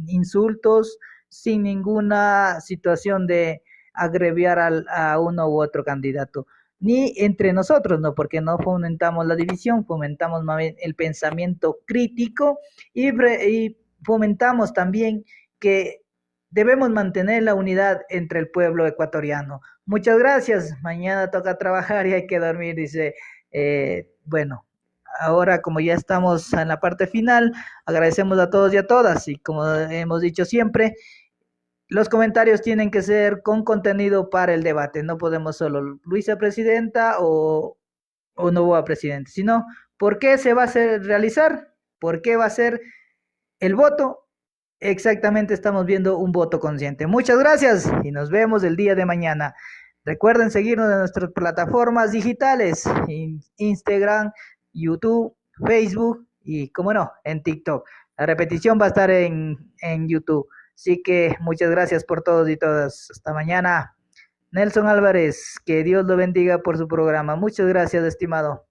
insultos, sin ninguna situación de agreviar a uno u otro candidato, ni entre nosotros, ¿no? Porque no fomentamos la división, fomentamos más bien el pensamiento crítico y fomentamos también que debemos mantener la unidad entre el pueblo ecuatoriano. Muchas gracias. Mañana toca trabajar y hay que dormir, dice. Bueno, ahora como ya estamos en la parte final, agradecemos a todos y a todas y como hemos dicho siempre, los comentarios tienen que ser con contenido para el debate. No podemos solo Luisa presidenta o Novoa presidente, sino por qué se va a realizar, por qué va a ser el voto. Exactamente, estamos viendo un voto consciente. Muchas gracias y nos vemos el día de mañana. Recuerden seguirnos en nuestras plataformas digitales, Instagram, YouTube, Facebook y, como no, en TikTok. La repetición va a estar en YouTube. Así que muchas gracias por todos y todas. Hasta mañana. Nelson Álvarez, que Dios lo bendiga por su programa. Muchas gracias, estimado.